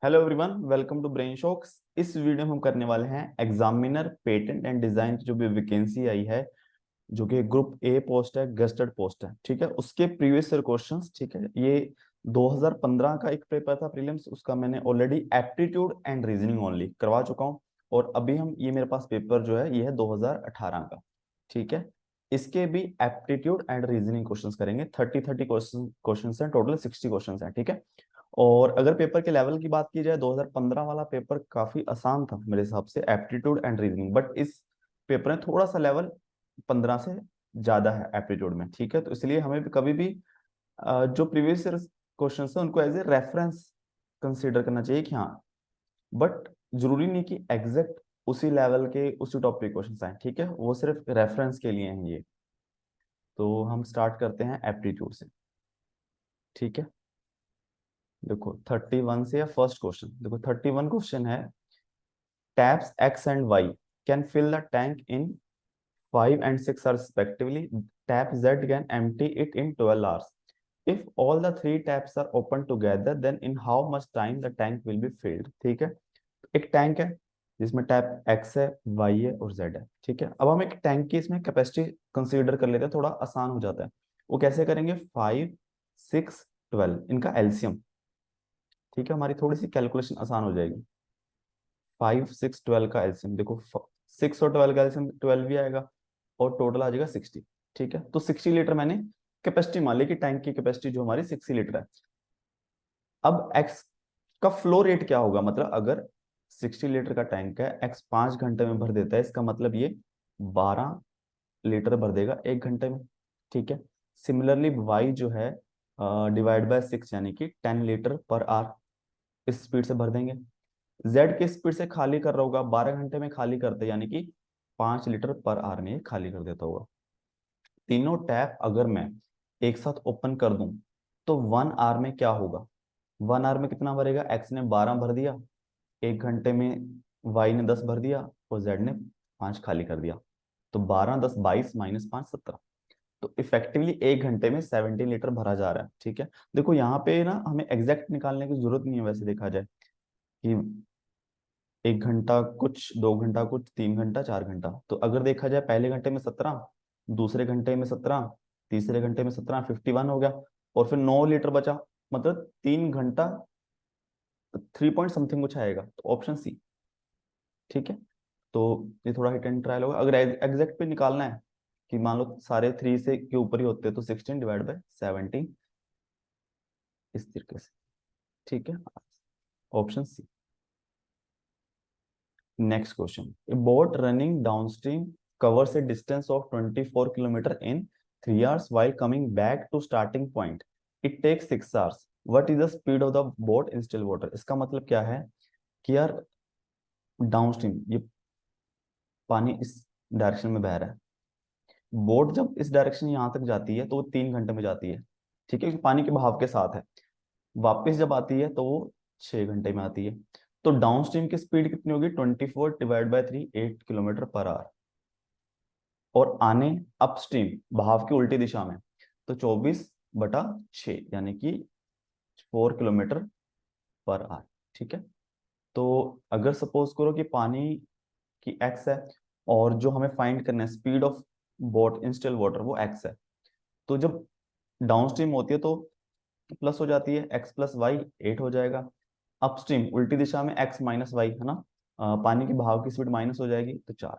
Hello everyone, welcome to brain shocks. इस video में हम करने वाले हैं एग्जामिनर पेटेंट एंड डिजाइन की जो भी वैकेंसी आई है, जो कि ग्रुप ए पोस्ट है, गेस्टेड पोस्ट है। ठीक है, उसके प्रीवियस ईयर क्वेश्चंस। ठीक है, ये 2015 का एक पेपर था प्रीलिम्स, उसका मैंने already aptitude and reasoning only करवा चुका हूँ। और अभी हम ये मेरे पास पेपर जो है ये है 2018 का। ठीक है, इसके भी एप्टीट्यूड एंड रीजनिंग क्वेश्चंस करेंगे। 30 क्वेश्चंस हैं टोटल, 60 क्वेश्चंस हैं। ठीक है, और अगर पेपर के लेवल की बात की जाए, 2015 वाला पेपर काफी आसान था मेरे हिसाब से, एप्टीट्यूड एंड रीजनिंग। बट इस पेपर में थोड़ा सा लेवल 15 से ज्यादा है एप्टीट्यूड में। ठीक है, तो इसलिए हमें भी कभी भी जो प्रीवियस ईयर क्वेश्चन है उनको एज ए रेफरेंस कंसीडर करना चाहिए कि हाँ, बट जरूरी नहीं कि एग्जैक्ट उसी लेवल के उसी टॉपिक क्वेश्चन आए। ठीक है, वो सिर्फ रेफरेंस के लिए हैं ये। तो हम स्टार्ट करते हैं एप्टीट्यूड से। ठीक है, देखो 31 से या फर्स्ट क्वेश्चन, देखो 31 क्वेश्चन है। Taps X and Y can fill the tank in 5 and 6 hours respectively. Tap Z can empty it in 12 hours. If all the three taps are open together, then in how much time the tank will be filled? ठीक है, एक tank है जिसमें tap X है, Y है और Z है। ठीक है, अब हम एक टैंक की इसमें कैपेसिटी कंसीडर कर लेते हैं, थोड़ा आसान हो जाता है। वो कैसे करेंगे? 5, 6, 12 इनका एलसीएम। ठीक है, हमारी थोड़ी सी कैलकुलेशन आसान हो जाएगी। 5, 6, 12 का एलसीएम देखो, 6 और 12 का एलसीएम 12 भी आएगा और टोटल आ जाएगा 60। ठीक है, तो 60 लीटर मैंने कैपेसिटी मान ली कि टैंक की कैपेसिटी जो हमारी 60 लीटर है। अब एक्स का फ्लो रेट क्या होगा? मतलब अगर 60 लीटर का टैंक है, एक्स 5 घंटे में भर देता है, इसका मतलब ये 12 लीटर भर देगा 1 घंटे में। ठीक है, सिमिलरली वाई जो है डिवाइड बाय 6 यानी कि 10 लीटर पर आवर इस स्पीड से भर देंगे। जेड की स्पीड से खाली कर रहा होगा, 12 घंटे में खाली करते यानी कि 5 लीटर पर आवर में खाली कर देता होगा। तीनों टैप अगर मैं एक साथ ओपन कर दूं तो 1 आवर में क्या होगा? 1 आवर में कितना भरेगा? एक्स ने 12 भर दिया, 1 घंटे में वाई ने 10 भर दिया और जेड ने 5 खाली कर दिया। तो 12, 10, 22 माइनस 5, 17। तो इफेक्टिवली 1 घंटे में 70 लीटर भरा जा रहा है। ठीक है, देखो यहाँ पे ना हमें एग्जैक्ट निकालने की जरूरत नहीं है, वैसे देखा जाए कि 1 घंटा कुछ, 2 घंटा कुछ, 3 घंटा, 4 घंटा। तो अगर देखा जाए पहले घंटे में 17, दूसरे घंटे में 17, तीसरे घंटे में 17, 51 हो गया। और फिर 9 लीटर बचा, मतलब 3 घंटा 3 पॉइंट समथिंग कुछ आएगा, तो ऑप्शन सी। ठीक है, तो ये थोड़ा हिट एंड ट्रायल होगा। अगर एग्जैक्ट पे निकालना है कि मान लो सारे 3 से के ऊपर ही होते हैं, तो 16 डिवाइड बाय 17 इस तरीके से। ठीक है, option C. Next question. A boat running downstream covers a distance of 24 kilometer in 3 hours while coming back to starting point. It takes 6 hours. What is the speed of the boat in still water? इसका मतलब क्या है कि यार downstream ये पानी इस direction में बह रहा है, बोट जब इस डायरेक्शन यहाँ तक जाती है तो वो 3 घंटे में जाती है। ठीक है, क्योंकि पानी के बहाव के साथ है। वापस जब आती है तो वो 6 घंटे में आती है। तो डाउनस्ट्रीम की स्पीड कितनी होगी? 24 divide by 3, 8 kilometre per hour. और आने अपस्ट्रीम बहाव की उल्टी दिशा में तो 24/6 यानी कि 4 किलोमीटर पर आवर। ठीक है, तो अगर सपोज करो कि पानी की एक्स है और जो हमें फाइंड करना है speed of boat in still water वो एक्स है, तो जब डाउनस्ट्रीम होती है तो प्लस हो जाती है, एक्स प्लस वाई 8 हो जाएगा। अपस्ट्रीम उल्टी दिशा में एक्स माइनस वाई है ना, पानी के बहाव की स्पीड माइनस हो जाएगी तो 4।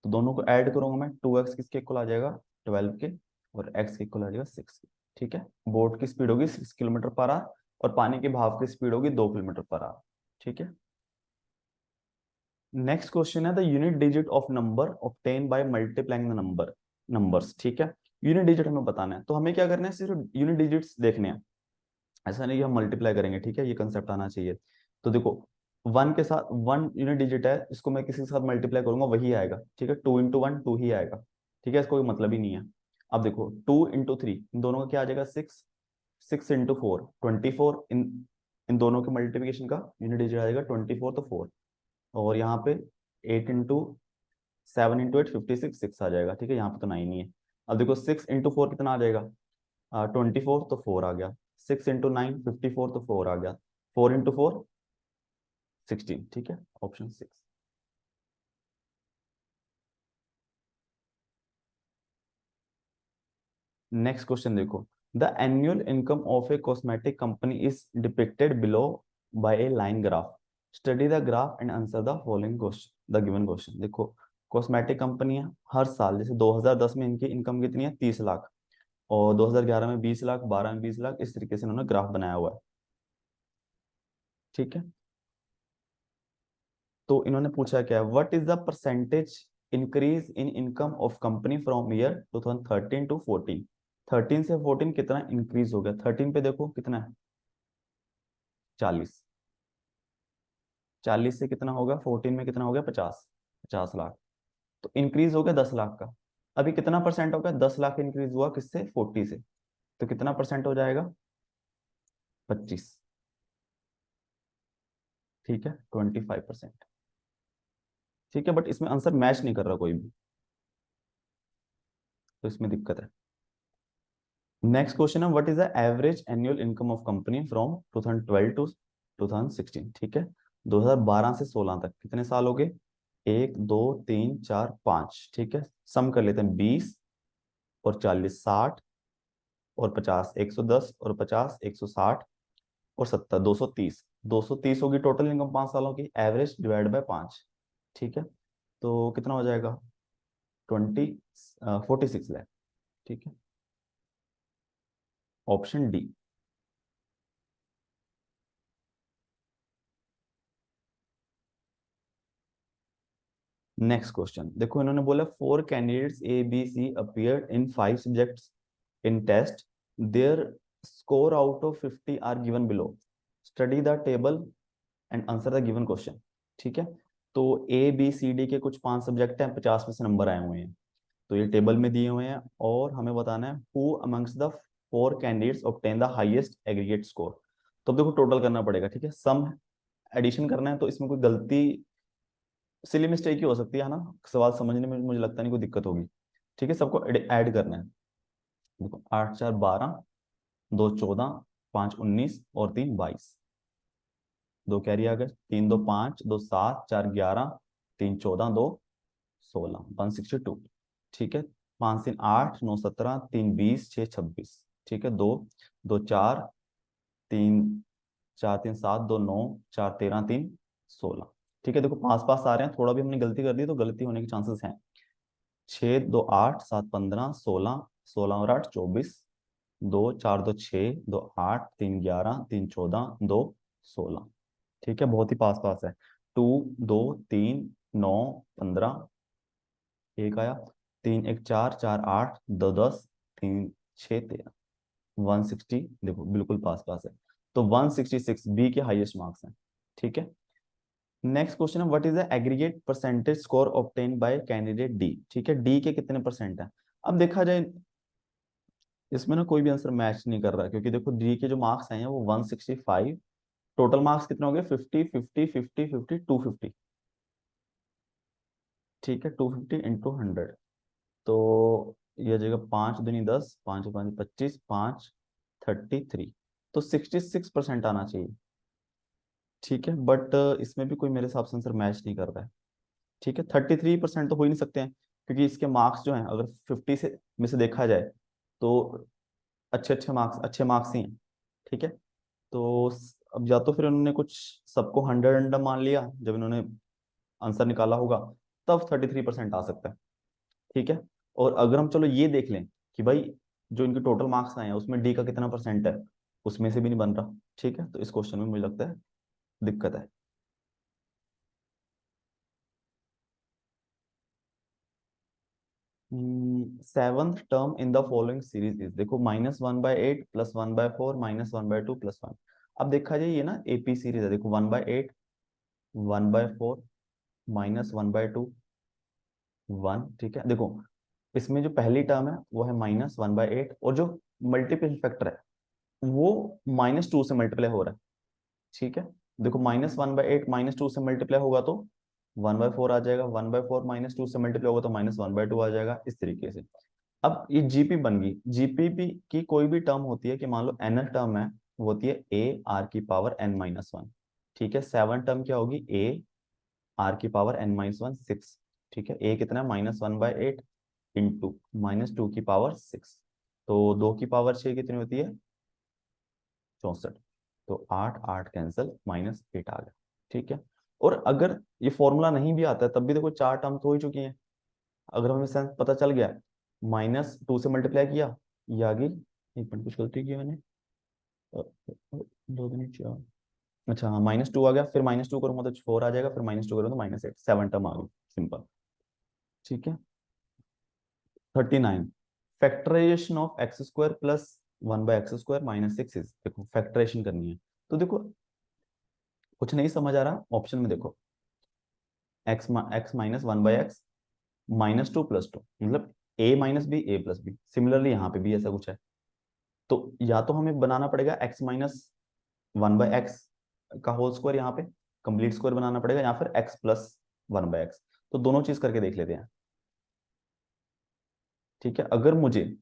तो दोनों को ऐड करूंगा मैं, 2x किसके इक्वल आ जाएगा? 12 के, और x के इक्वल आ जाएगा 6 के। ठीक है, बोट की स्पीड होगी 6 किलोमीटर पर आवर और पानी के बहाव की स्पीड होगी 2 किलोमीटर पर आवर। ठीक है, नेक्स्ट क्वेश्चन है the unit digit of number obtain by multiplying the numbers. ठीक है, यूनिट डिजिट हमें बताना है, तो हमें क्या करना है? सिर्फ यूनिट डिजिट्स देखने हैं, ऐसा नहीं कि हम मल्टीप्लाई करेंगे। ठीक है, ये कंसेप्ट आना चाहिए। तो देखो, 1 के साथ 1 यूनिट डिजिट है, इसको मैं किसी के साथ मल्टीप्लाई करूंगा वही आएगा। ठीक है, 2 × 1 2 ही आएगा। ठीक है, इसका कोई मतलब ही नहीं है। अब देखो 2 × 3 इन दोनों का क्या आ जाएगा? 6, 6 × 4 24, इन दोनों के मल्टीप्लिकेशन का यूनिट डिजिट आ जाएगा 24, तो 4। और यहाँ पे 8 × 7 × 8 56 6 आ जाएगा। ठीक है, यहाँ पे तो 9 ही है। अब देखो 6 × 4 कितना आ जाएगा? 24, तो 4 आ गया। 6 × 9 54, तो 4 आ गया। 4 × 4 16, ठीक है, ऑप्शन 6। नेक्स्ट क्वेश्चन देखो, the annual income of a cosmetic company is depicted below by a line graph, study the graph and answer the following question, the given question. देखो कॉस्मेटिक कंपनी है, हर साल जैसे 2010 में इनकी इनकम कितनी है 30 लाख, और 2011 में 20 लाख, 12 में 20 लाख, इस तरीके से उन्होंने ग्राफ बनाया हुआ है, ठीक है। तो इन्होंने पूछा क्या है, what is the percentage increase in income of company from year 2013 to 14, 13 से 14 कितना इंक्रीज हो गया, 13 पे देखो कितना है 40, 40 से कितना होगा 14 में कितना हो गया 50, 50 लाख, तो इंक्रीज हो गया 10 लाख का। अभी कितना परसेंट हो गया, 10 लाख इंक्रीज हुआ किससे 40 से, तो कितना परसेंट हो जाएगा 25, ठीक है 25%, ठीक है। बट इसमें आंसर मैच नहीं कर रहा कोई भी, तो इसमें दिक्कत है। नेक्स्ट क्वेश्चन है, what is the average annual income of company from 2012 to 2016, ठीक है। 2012 से 16 तक कितने साल हो गए, 1 2 3 4 5, ठीक है। सम कर लेते हैं, 20 और 40 60 और 50 110 और 50 160 और 70 230, 230 होगी टोटल इनकम 5 सालों की, एवरेज डिवाइड बाय 5, ठीक है। तो कितना हो जाएगा 46 लाख, ठीक है, ऑप्शन डी। नेक्स्ट क्वेश्चन देखो, इन्होंने बोला 4 candidates A B C appeared in 5 subjects in test, their score out of 50 are given below, study the table and answer the given question, ठीक है। तो ए बी सी डी के कुछ 5 subject हैं, 50 में से नंबर आए हुए हैं, तो ये टेबल में दिए हुए हैं, और हमें बताना है who amongst the 4 candidates obtain the highest aggregate score. तो अब देखो टोटल करना पड़ेगा, ठीक है, सम एडिशन करना है, तो इसमें कोई गलती सिली मिस्टेक ही हो सकती है ना, सवाल समझने में मुझे लगता नहीं कोई दिक्कत होगी, ठीक है। सबको ऐड करना है, देखो 8 4 12, 2 14, 5 19 और 3 22, 2 कैरी आ गए, 3 2 5, 2 7, 4 11, 3 14, 2 16, 162, ठीक है। 5 3 8, 9 17, 3 20, 6 26, ठीक है। 2 2 4, 3 4 3 7, 2 9, 4 13, 3 16, ठीक है। देखो पास पास आ रहे हैं, थोड़ा भी हमने गलती कर दी तो गलती होने के चांसेस हैं। 6 2 8 7 15 16, 16 और 8 24, 2 4 2 6, 2 8, 3 11, 3 14, 2 16, ठीक है, बहुत ही पास पास है। 2 2 3 9 15, एक आया, 3 1 4, 4 8, 2 10, 3 6 13, 160, देखो बिल्कुल पास पास है, तो 166 बी के हाईएस्ट मार्क्स हैं, ठीक है। नेक्स्ट क्वेश्चन है, what is the aggregate percentage score obtain bye candidate D, ठीक है, डी के कितने परसेंट है। अब देखा जाए इसमें ना कोई भी आंसर मैच नहीं कर रहा, क्योंकि देखो डी के जो मार्क्स आए हैं वो 165, टोटल मार्क्स कितने हो गए 50 50 50 50 250, ठीक है, 250 इंटू 100, तो ये जगह 5 दूनी 10, 5 5 25, 5 33, तो 66% आना चाहिए, ठीक है। बट इसमें भी कोई मेरे हिसाब से आंसर मैच नहीं कर रहा है, ठीक है। 33% तो हो ही नहीं सकते हैं, क्योंकि इसके मार्क्स जो हैं अगर 50 से में से देखा जाए तो अच्छे अच्छे मार्क्स, अच्छे मार्क्स ही हैं, ठीक है। तो अब या तो फिर उन्होंने कुछ सबको 100 मान लिया जब इन्होंने आंसर निकाला होगा, तब 33% आ सकता है, ठीक है। और अगर हम चलो ये देख लें कि भाई जो इनके टोटल मार्क्स आए हैं उसमें डी का कितना परसेंट है, उसमें से भी नहीं बन रहा, ठीक है। तो इस क्वेश्चन में मुझे लगता है दिक्कत है। Seventh term in the following series is, देखो -1/8 +1/4 -1/2 +1। अब देखा जाए ये ना एपी सीरीज है, देखो 1/8, 1/4, -1/2, 1, ठीक है। देखो इसमें जो पहली टर्म है वो है -1/8, और जो मल्टीपल फैक्टर है वो -2 से मल्टीप्लाई हो रहा है, ठीक है। देखो -1/8 -2 से मल्टीप्लाई होगा तो 1/4 आ जाएगा, 1/4 -2 से मल्टीप्लाई होगा तो -1/2 आ जाएगा, इस तरीके से। अब ये जीपी बन गई, जीपी की कोई भी टर्म होती है कि मान लो nth टर्म है, वो होती है a r की पावर n-1, ठीक है। 7 टर्म क्या होगी, ए आर की पावर n माइनस वन 6। ठीक है, ए कितना है, -1/8 इंटू -2 की पावर 6। तो 2 की पावर 6 कितनी होती है, 64। तो 8 8 कैंसिल, -8 आ गया। ठीक है। और अगर ये फॉर्मूला नहीं भी आता है तब भी देखो 4 टर्म तो हो ही चुकी है। अगर हमें सेंस पता चल गया, -2 से मल्टीप्लाई किया, ये आ गई। एक मिनट, कुछ गलती की मैंने। 2 दूनी 4। अच्छा हाँ, -2 आ गया, फिर -2 करूंगा तो 4 आ जाएगा, फिर -2 करूंगा तो -8, 7 टर्म आ गई, सिंपल। ठीक है। 39, factorization of x² plus 1/x² -6 is, देखो फैक्टराइजेशन करनी है। तो देखो कुछ नहीं समझ आ रहा, ऑप्शन में देखो, x माइनस 1/x -2 + 2, मतलब a minus B a plus B. Similarly यहाँ पे भी ऐसा कुछ है। तो या तो हमें बनाना पड़ेगा x माइनस 1/x का होल स्क्वायर, यहाँ पे कंप्लीट स्क्वायर बनाना पड़ेगा, या फिर x प्लस 1/x। तो दोनों चीज करके देख लेते हैं। ठीक है, अगर मुझे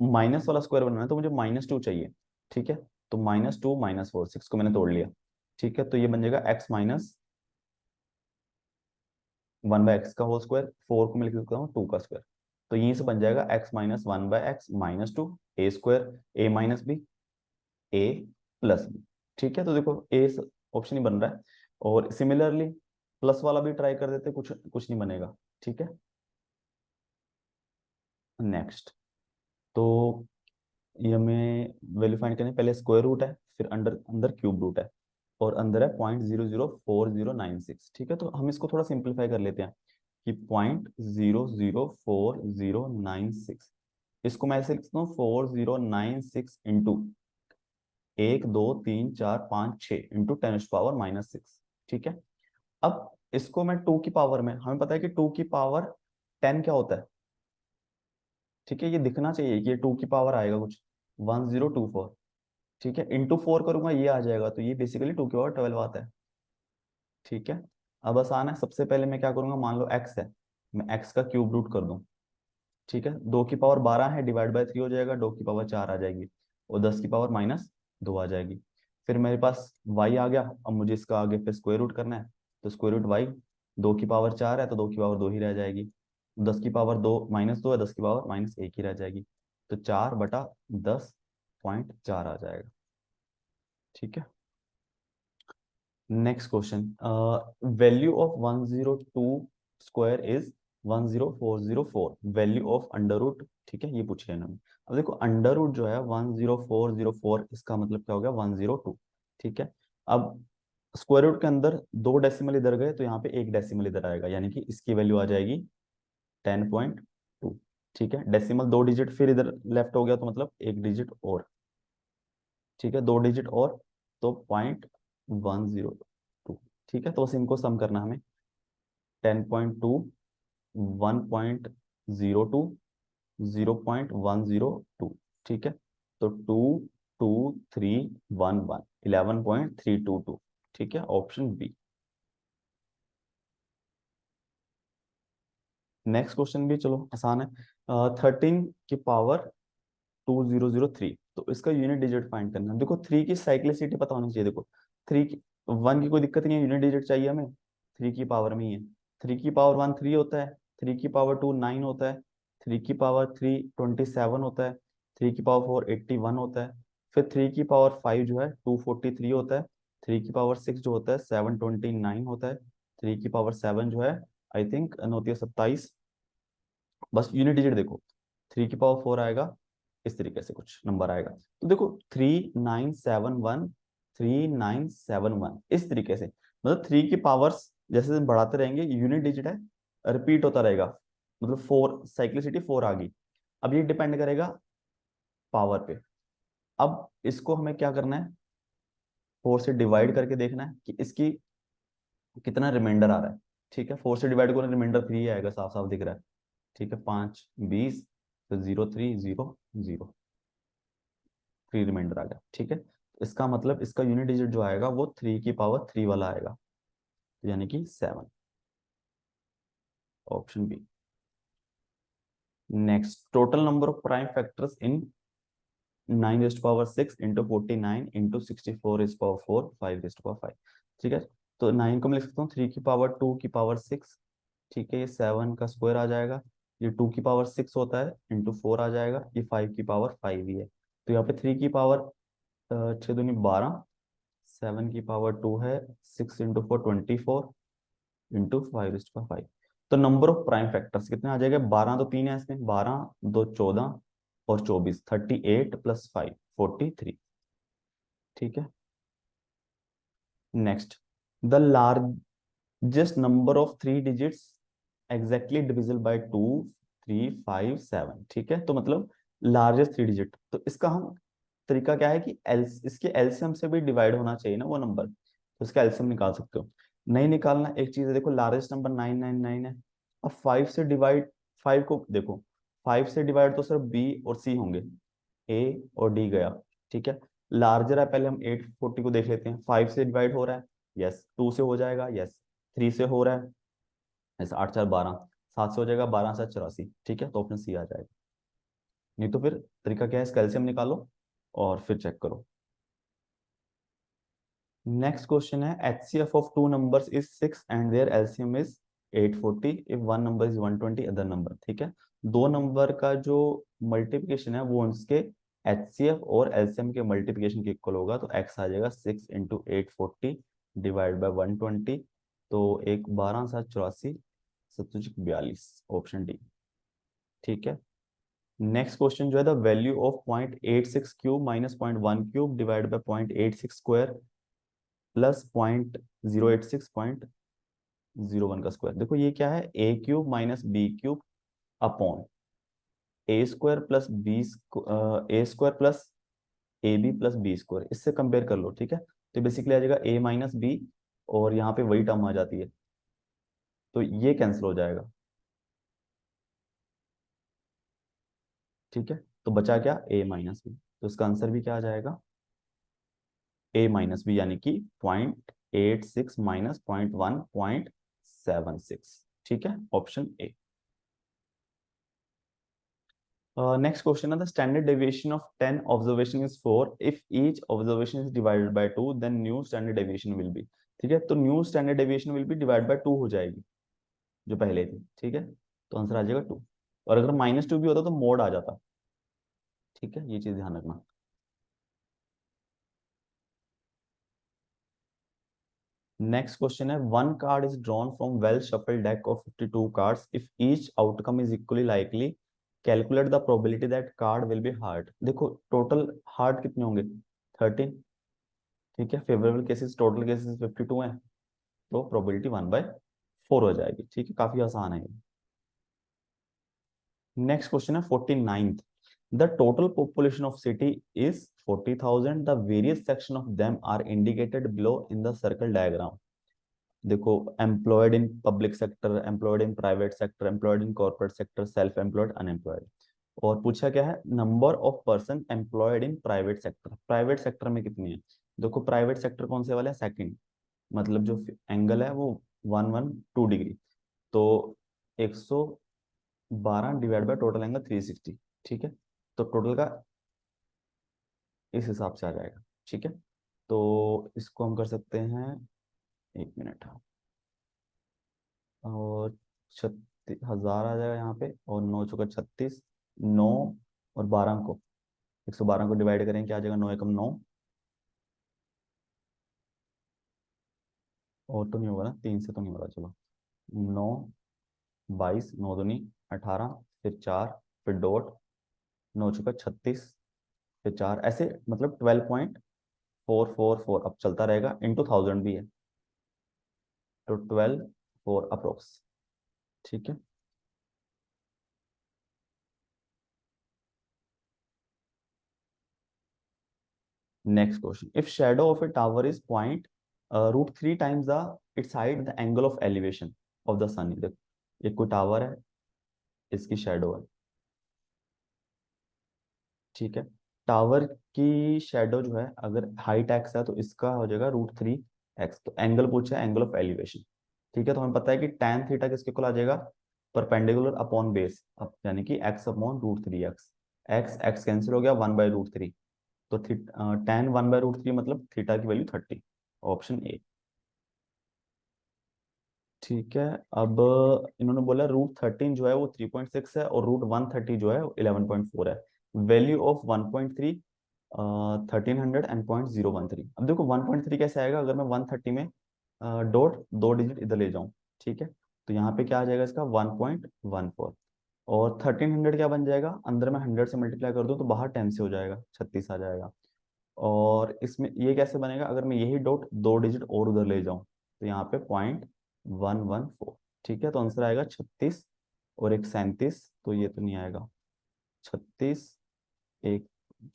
माइनस वाला स्क्वायर बनाना है तो मुझे -2 चाहिए। ठीक है, तो -2 -4, 6 को मैंने तोड़ लिया। ठीक है, तो ये बन जाएगा x माइनस 1/x का होल स्क्वायर, 4 को मैं लिख सकता हूँ 2 का स्क्वायर। तो यहीं से बन जाएगा x minus 1/x -2 a square, a minus B a plus B. ठीक है, तो देखो ए ऑप्शन ही बन रहा है। और सिमिलरली प्लस वाला भी ट्राई कर देते, कुछ कुछ नहीं बनेगा। ठीक है, नेक्स्ट। तो ये हमें वैल्यू फाइंड करनी है, पहले स्क्वायर रूट है, फिर अंदर अंदर क्यूब रूट है, और अंदर है 0.004096। ठीक है, तो हम इसको थोड़ा सिंप्लीफाई कर लेते हैं कि 0.004096, इसको मैं ऐसे लिखता हूँ 4096 इंटू 1 2 3 4 5 6 इंटू 10⁻⁻6। ठीक है, अब इसको मैं 2 की पावर में, हमें पता है कि 2 की पावर 10 क्या होता है। ठीक है, ये दिखना चाहिए कि ये 2 की पावर आएगा कुछ 1024। ठीक है, इंटू 4 करूंगा ये आ जाएगा, तो ये बेसिकली 2 की पावर 12 आता है। ठीक है, अब आसान है, सबसे पहले मैं क्या करूंगा, मान लो x है, मैं x का क्यूब रूट कर दूं। ठीक है, 2 की पावर 12 है, डिवाइड बाय 3 हो जाएगा, 2 की पावर 4 आ जाएगी, और 10 की पावर -2 आ जाएगी। फिर मेरे पास y आ गया, अब मुझे इसका आगे फिर स्क्वायर रूट करना है, तो स्क्वायर रूट y, 2 की पावर 4 है तो 2 की पावर 2 ही रह जाएगी, 10 की पावर 2 -2 है, 10 की पावर -1 ही रह जाएगी, तो 4/10.4 आ जाएगा। ठीक है, next question, value of 102 square is 10404, value of under root. ठीक है, ये पूछे इन्होंने। अब देखो अंडर रूट जो है 10404, इसका मतलब क्या हो गया, 102। ठीक है, अब स्क्वायर रूट के अंदर 2 डेसिमल इधर गए तो यहाँ पे 1 डेसिमल इधर आएगा, यानी कि इसकी वैल्यू आ जाएगी 10.2। ठीक है, डेसिमल 2 डिजिट फिर इधर लेफ्ट हो गया, तो मतलब 1 डिजिट और। ठीक है, 2 डिजिट और, तो 0.102। ठीक है, तो बस इनको सम करना हमें, 10.2, 1.02, 0.102। ठीक है, तो 22311, 11.322। ठीक है, ऑप्शन बी। नेक्स्ट क्वेश्चन भी चलो आसान है, 13 की पावर 2003, तो इसका यूनिट डिजिट फाइंड करना है। देखो 3 की साइक्लिसिटी पता होनी चाहिए, देखो 3 की, 1 की कोई दिक्कत नहीं है, यूनिट डिजिट चाहिए हमें, 3 की पावर में ही है। 3 की पावर 1 3 होता है, 3 की पावर 2 9 होता है, 3 की पावर 3 27 होता है, 3 की पावर 4 81 होता है, फिर 3 की पावर 5 जो है 243 होता है, 3 की पावर 6 जो होता है 729 होता है, 3 की पावर 7 जो है आई थिंक होती है 27। बस यूनिट डिजिट देखो, 3 की पावर 4 आएगा, इस तरीके से कुछ नंबर आएगा। तो देखो 3971, 3971, इस तरीके से, मतलब 3 की पावर्स जैसे हम बढ़ाते रहेंगे, यूनिट डिजिट है, रिपीट होता रहेगा, मतलब 4 साइक्लिसिटी 4 आ गई। अब ये डिपेंड करेगा पावर पे। अब इसको हमें क्या करना है, 4 से डिवाइड करके देखना है कि इसकी कितना रिमाइंडर आ रहा है। ठीक है, 4 से डिवाइड करो, रिमाइंडर 3 आएगा, साफ साफ दिख रहा है। ठीक है, 5 20, तो 0 3 0 0, 3 रिमाइंडर आ गया। ठीक है, इसका मतलब इसका यूनिट डिजिट जो आएगा वो 3 की पावर 3 वाला आएगा, यानी कि 7, option B. Next, total number of prime factors in 9 raised to power 6 into 49 into 64 raised to power 4 5 raised to power 5। ठीक है, तो 9 को मैं लिख सकता हूँ 3 की पावर 2 की पावर 6। ठीक है, ये 7 का स्क्वायर आ जाएगा, ये 2 की पावर 6 होता है इंटू 4 आ जाएगा, ये 5 की पावर 5 ही है। तो यहाँ पे 3 की पावर 6 दूनी 12, 7 की पावर 2 है, 6 into 4 24 into 5 raised to power 5। तो नंबर ऑफ प्राइम फैक्टर्स कितने आ जाएगा, 12 तो 3 है इसमें, 12 2 14 और 24, 38 प्लस 5 43। ठीक है, next, the largest number of 3 digits exactly divisible by 2 3 5 7। ठीक है, तो मतलब लार्जेस्ट 3 डिजिट, तो इसका हम तरीका क्या है कि इसके एलसीएम से भी डिवाइड होना चाहिए ना वो नंबर, तो इसका एलसीएम निकाल सकते हो। नहीं निकालना, एक चीज है, देखो लार्जेस्ट नंबर 999 है। अब 5 से डिवाइड, 5 को देखो, 5 से डिवाइड तो सिर्फ बी और सी होंगे, ए और डी गया। ठीक है, लार्जर है, पहले हम 840 को देख लेते हैं। 5 से डिवाइड हो रहा है, यस। 2 से हो जाएगा, यस। 3 से हो रहा है, यस। 8 4 12, 7 से हो जाएगा, 12 7 84। ठीक है, तो ऑप्शन सी आ जाएगा। नहीं तो फिर तरीका क्या है, इसका एलसीएम निकालो और फिर चेक करो। नेक्स्ट क्वेश्चन है, HCF of two numbers is 6 and their LCM is 840 if one number is 120 other number. ठीक है, दो नंबर का जो मल्टीप्लिकेशन है वो उसके HCF और एलसीएम के मल्टीप्लिकेशन के इक्वल होगा, तो x आ जाएगा 6 इंटू 840 डिवाइड बाई 120। तो एक 12 7 84 7 42, ऑप्शन डी। ठीक है, नेक्स्ट क्वेश्चन जो है, the value of 0.86 cube minus 0.1 cube divide by 0.86 square plus 0.086.01 का स्क्वायर। देखो ये क्या है, a cube minus b cube upon a square plus b, a square plus a b plus b square, इससे compare कर लो। ठीक है, तो बेसिकली आ जाएगा ए माइनस बी, और यहाँ पे वही टर्म आ जाती है, तो ये कैंसिल हो जाएगा। ठीक है, तो बचा क्या, ए माइनस बी, तो इसका आंसर भी क्या आ जाएगा, ए माइनस बी, यानी कि 0.86 माइनस 0.1 0.76। ठीक है, option A. Next question is the standard deviation of 10 observation is 4. If each observation is divided by 2, then new standard deviation will be। ठीक है, तो new standard deviation will be divide by 2 हो जाएगी जो पहले थी। ठीक है, तो आंसर आ जाएगा 2, और अगर -2 भी होता तो मोड आ जाता। ठीक है, ये चीज ध्यान रखना। नेक्स्ट क्वेश्चन है, one card is drawn from well shuffle deck of 52 cards if each outcome is equally likely calculate the probability that card will be hard. देखो टोटल हार्ड कितने होंगे, 13। ठीक है, फेवरेबल केसेस टोटल केसेस 52 हैं, तो probability 1/4 हो जाएगी। ठीक है, काफी आसान है ये। नेक्स्ट क्वेश्चन है 49th, the total population of city is 40,000, the various section of them are indicated below in the circle diagram. देखो, employed in public sector, employed in private sector, employed in corporate sector, self employed, unemployed. और पूछा क्या है, number of person employed in private sector. Private sector में कितनी है, देखो private sector कौन से वाले हैं, सेकंड, मतलब जो एंगल है वो 112 डिग्री, तो 112 डिवाइड बाय टोटल एंगल 360। ठीक है, तो टोटल का इस हिसाब से आ जाएगा। ठीक है, तो इसको हम कर सकते हैं, 1 मिनट, और 36,000 आ जाएगा यहाँ पे, और 9 चौका 36, 9 और 12 को, 112 को डिवाइड करें, क्या आ जाएगा, 9 एकम 9, और तो नहीं होगा ना, 3 से तो नहीं होगा, चलो 9 22, 9 दूनी 18, फिर 4, फिर डॉट, 9 चौका 36, फिर 4, ऐसे मतलब 12.444 अब चलता रहेगा, इंटू 1000 भी है, तो 12 4 अप्रोक्स। ठीक है, next question, if shadow of a tower is point √3 times the its height the angle of elevation of the sun. एक कोई टावर है, इसकी शेडो है। ठीक है, टावर की शेडो जो है अगर हाइट एक्स है तो इसका हो जाएगा √3 x, तो एंगल पूछा है, एंगल ऑफ एलिवेशन। ठीक है, तो हमें पता है कि tan थीटा किसके इक्वल आ जाएगा, परपेंडिकुलर अपॉन बेस, अब यानी कि x upon √3 x। X cancel हो गया, 1/√3, तो tan 1/√3 मतलब थीटा की वैल्यू 30, ऑप्शन ए। ठीक है। अब इन्होंने बोला √13 जो है वो 3.6 है, और √130 जो है 11.4 है। Value of 1.3 1300 and 0.013। अब देखो 1.3 कैसे आएगा, अगर मैं 130 में डॉट 2 डिजिट इधर ले जाऊं, ठीक है, तो यहाँ पे क्या आ जाएगा इसका 1.14। और 1300 क्या बन जाएगा, अंदर में 100 से मल्टीप्लाई कर दूं तो बाहर 10 से हो जाएगा, 36 आ जाएगा। और इसमें ये कैसे बनेगा, अगर मैं यही डॉट 2 डिजिट और उधर ले जाऊं तो यहाँ पे 0.114। ठीक है, तो आंसर आएगा 36 और एक 37, तो ये तो नहीं आएगा। 36, एक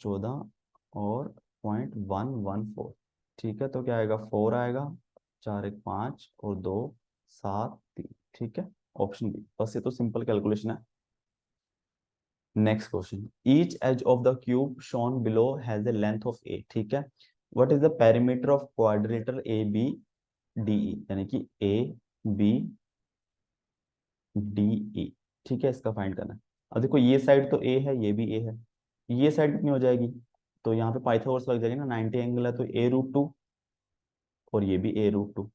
14 और 0.114। ठीक है, तो क्या आएगा, 4 आएगा, 4 एक 5 और 2 7 3। ठीक है, ऑप्शन बी। बस ये तो सिंपल कैलकुलेशन है। Next question, each edge of the cube shown below has a length of a. ठीक है, what is the perimeter of quadrilateral A B D E, यानी कि ए बी डी ई। ठीक है, इसका फाइंड करना है। अब देखो ये साइड तो ए है, ये भी ए है, ये साइड कितनी हो जाएगी, तो यहाँ पे पाइथागोरस लग जाएगी ना, 90 एंगल है तो a√2, और ये भी a√2।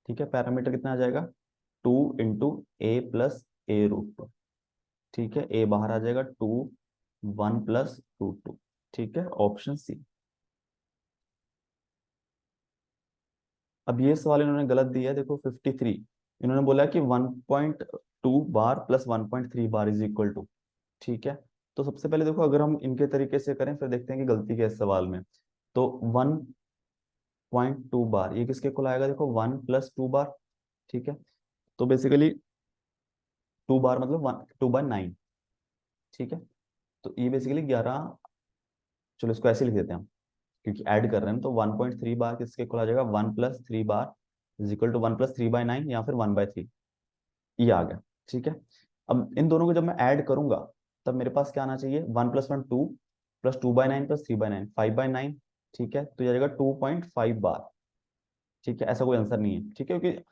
ठीक है, पैरामीटर कितना आ जाएगा, 2 × a + a√2। ठीक है, ए बाहर आ जाएगा, 2 1 + √2। ठीक है, ऑप्शन सी। अब ये सवाल इन्होंने गलत दिया है, देखो 53। इन्होंने बोला कि 1.2 बार + 1.3 बार इज इक्वल टू। ठीक है, तो सबसे पहले देखो अगर हम इनके तरीके से करें फिर देखते हैं कि गलती क्या है इस सवाल में। तो 1.2 बार ये किसके इक्वल आएगा, देखो 1 + 2 बार। ठीक है, तो बेसिकली 2 बार मतलब 2/9। ठीक है, तो ये बेसिकली 11। चलो इसको ऐसे लिख देते हैं हम, क्योंकि ऐड कर रहे हैं, तो 1.3 बार किसके इक्वल आ जाएगा, 1 + 3 बार इज इक्वल टू 1 + 3/9 या फिर 1/3। ये आ गया। ठीक है, अब इन दोनों को जब मैं ऐड करूंगा तब मेरे पास क्या आना चाहिए, 1 + 1 2 + 2/9 + 3/9 5/9। ठीक है, तो ये आ जाएगा 2.5 बार। ठीक है, ऐसा कोई आंसर नहीं है। ठीक है, क्योंकि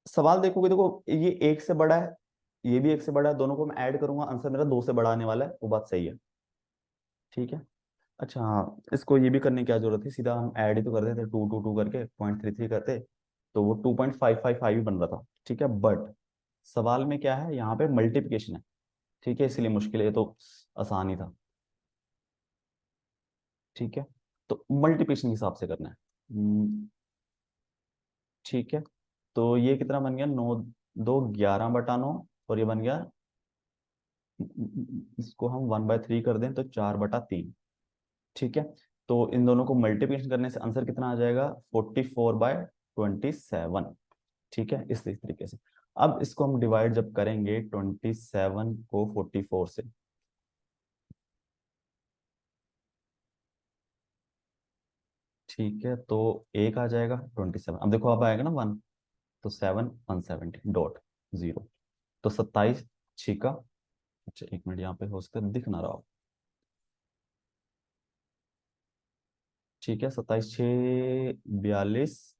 सवाल देखोगे, देखो ये एक से बड़ा है, ये भी एक से बड़ा है, दोनों को मैं ऐड करूंगा आंसर मेरा 2 से बड़ा आने वाला है, वो बात सही है। ठीक है। अच्छा हाँ, इसको ये भी करने की क्या जरूरत थी, सीधा हम ऐड ही तो कर देते, 2 2 2 करके 0.33 करते, तो वो 2.555 ही बन रहा था। ठीक है, बट सवाल में क्या है, यहाँ पे मल्टीप्लिकेशन है। ठीक है, इसलिए मुश्किल है, ये तो आसान ही था। ठीक है, तो मल्टीप्लिकेशन के हिसाब से करना है। ठीक है, तो ये कितना बन गया, 9 2 11/9, और ये बन गया, इसको हम 1/3 कर दें तो 4/3। ठीक है, तो इन दोनों को मल्टीप्लिकेशन करने से आंसर कितना आ जाएगा, 44/27। ठीक है, इस तरीके से। अब इसको हम डिवाइड जब करेंगे 27 को 44 से, ठीक है, तो एक आ जाएगा 27। अब देखो, अब आएगा ना 1, तो 7 170 डॉट 0, तो 27 छिका। अच्छा एक मिनट, यहाँ पे हो सकता है दिख ना रहा हो। ठीक है, 27 6 42,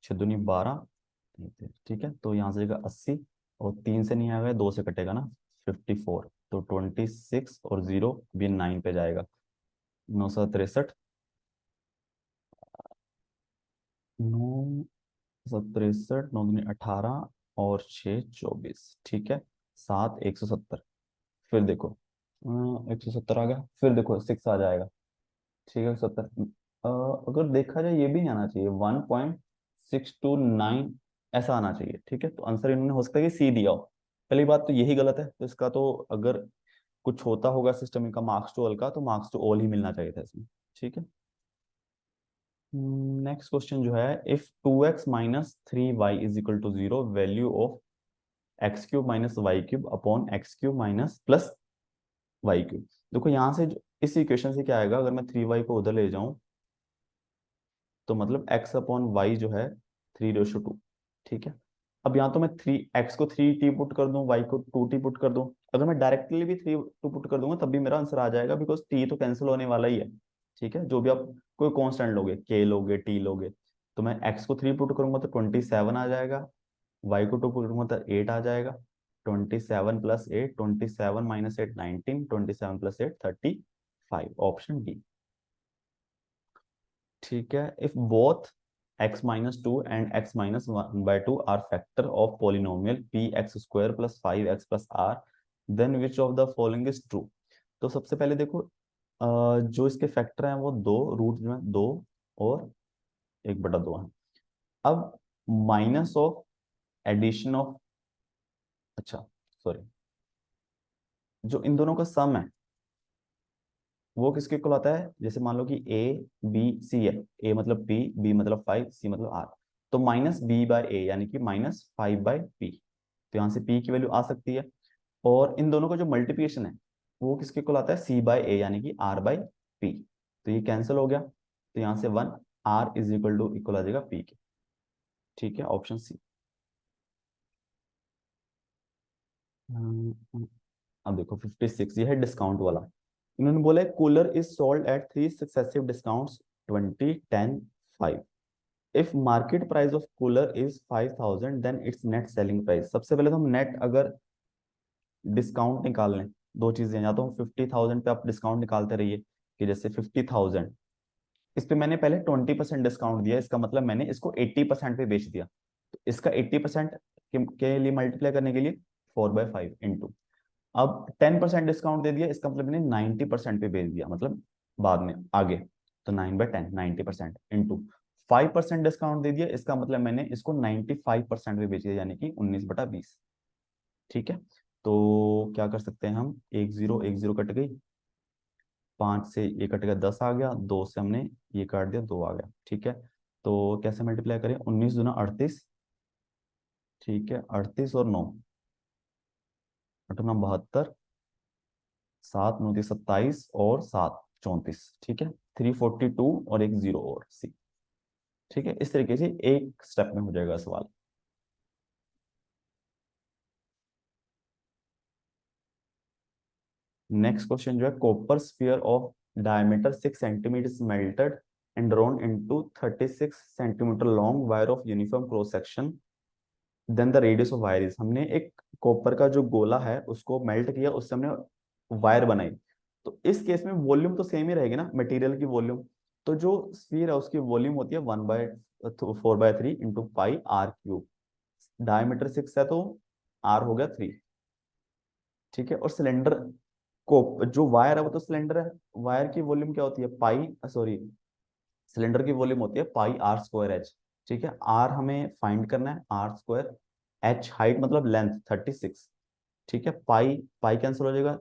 6 दूनी 12। ठीक है, तो यहाँ से जाएगा 80, और 3 से नहीं आएगा, 2 से कटेगा ना, 54, तो 26 और 0 भी 9 पे जाएगा, 963। 963, 9 दूनी 18 और 6 24। ठीक है, 7 170। फिर देखो 170 आ गया, फिर देखो 6 आ जाएगा। ठीक है, 70। अगर देखा जाए ये भी नहीं आना चाहिए, 1.629 ऐसा आना चाहिए। ठीक है, तो आंसर इन्होंने हो सकता है कि सी दिया हो। पहली बात तो यही गलत है, तो इसका तो अगर कुछ होता होगा सिस्टम इनका मार्क्स टू ऑल का, तो मार्क्स टू ऑल ही मिलना चाहिए था इसमें। ठीक है, नेक्स्ट क्वेश्चन जो है, if 2x - 3y is equal to 0, value of x³ - y³ upon x³ minus plus y³। देखो यहाँ से इस इक्वेशन से क्या आएगा, अगर मैं 3y को उधर ले जाऊं तो मतलब x/y जो है 3:2। ठीक है, अब यहाँ तो मैं 3x को 3t पुट कर दूं, y को 2t पुट कर दूं। अगर मैं डायरेक्टली भी 3 2 पुट कर दूंगा तब भी मेरा आंसर आ जाएगा, बिकॉज t तो कैंसिल होने वाला ही है। ठीक है, जो भी आप कोई कांस्टेंट लोगे, k लोगे t लोगे, तो मैं x को 3 पुट करूंगा तो 27 आ जाएगा, y को 2 पुट करूंगा तो 8 आ जाएगा, 27 plus 8, 27 minus 8 19, 27 plus 8 35, option D. ठीक है, if both x minus two and x minus one by two are factor of polynomial P x square plus five x plus r, then which of the following is true. तो सबसे पहले देखो, जो इसके factor हैं वो दो, root जो है दो और 1/2 है। अब माइनस ऑफ एडिशन ऑफ, अच्छा सॉरी, जो इन दोनों का सम है वो किसके इक्वल आता है, जैसे मान लो कि ए बी सी है, ए मतलब पी, बी मतलब 5, सी मतलब आर, तो माइनस बी बाय ए यानी कि -5/p, तो यहाँ से p की वैल्यू आ सकती है। और इन दोनों का जो मल्टीप्लिकेशन है वो किसके इक्वल आता है, c बाय ए यानी कि r/p, तो ये कैंसिल हो गया, तो यहाँ से 1, r is equal to equal आ जाएगा p के। ठीक है, ऑप्शन सी। अब देखो 56, ये है डिस्काउंट वाला। इन्होंने बोला है cooler is sold at 3 successive discounts, 20, 10, 5। If market price of cooler is 5000 then it's net selling price. सबसे पहले तो हम नेट अगर डिस्काउंट निकाल लें, दो चीजें, या तो हम 50,000 पे आप डिस्काउंट निकालते रहिए कि जैसे 50,000, इस पे मैंने पहले 20% डिस्काउंट दिया, इसका मतलब मैंने इसको 80% पे बेच दिया, तो इसका 80% के लिए मल्टीप्लाई करने के लिए 4/5 इंटू, अब 10% डिस्काउंट दे दिया, इसका मतलब मैंने 90% पे बेच दिया, मतलब बाद में आगे, तो 9/10 90% इंटू 5% डिस्काउंट दे दिया, इसका मतलब मैंने इसको 95% पे बेच दिया, यानी कि 19/20। ठीक है, तो क्या कर सकते हैं हम, एक जीरो कट गई, 5 से ये कट गया, 10 आ गया, 2 से हमने ये काट दिया, 2 आ गया। ठीक है, तो कैसे मल्टीप्लाई करें, 19 दूना 38, ठीक है, 38 और 9, 8 9 72, 7 9 27 और 7 34, ठीक है, 342 और एक जीरो और सी। ठीक है, इस तरीके से एक स्टेप में हो जाएगा सवाल। नेक्स्ट क्वेश्चन जो है, copper sphere of diameter 6 centimetre melted and drawn into 36 centimetre long wire of uniform cross section, then the radius of wire is. हमने एक कॉपर का जो गोला है उसको मेल्ट किया, उससे हमने वायर बनाई, तो इस केस में वॉल्यूम तो सेम ही रहेगी ना, मटेरियल की वॉल्यूम, तो जो स्फीयर है उसकी वॉल्यूम होती है 1/4/3 into pi r cube. Diameter 6 है तो आर हो गया 3। ठीक है, और सिलेंडर को जो वायर है वो तो सिलेंडर है, वायर की वॉल्यूम क्या होती है, पाई, सॉरी, सिलेंडर की वॉल्यूम होती है पाई आर स्क्वायर एच। ठीक है, आर हमें फाइंड करना है, आर स्क्वायर, एच हाइट मतलब लेंथ 36। ठीक है, पाई पाई कैंसिल हो जाएगा,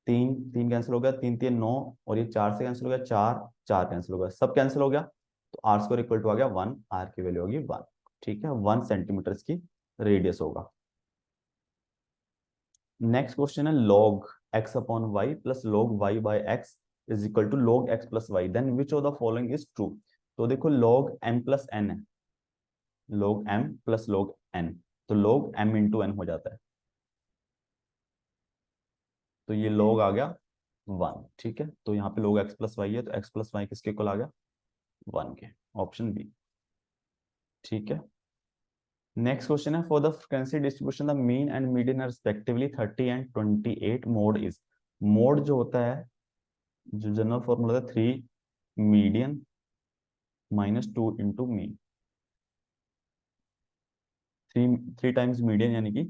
तीन तीन कैंसिल हो गया, तीन तीन नौ, और ये 4 से कैंसिल हो गया, चार चार कैंसिल हो गया, सब कैंसिल हो गया, तो आर स्क्वायर इक्वल टू आ गया 1, आर की वैल्यू होगी 1। ठीक है, 1 सेंटीमीटर की रेडियस होगा। नेक्स्ट क्वेश्चन है, log x upon y plus log y by x is equal to log x plus y, then which of the following is true. तो देखो log m प्लस n है, log m plus log n, तो log m into n हो जाता है, तो ये log आ गया 1। ठीक है, तो यहाँ पे log x प्लस वाई है, तो x प्लस वाई किसके इक्वल आ गया, 1 के, ऑप्शन बी। ठीक है, नेक्स्ट क्वेश्चन है, for the frequency distribution the mean and median respectively 30 and 28 mode is. Mode जो होता है, जो जनरल फॉर्मूला था, 3 median -2 into mean, three three times median यानी कि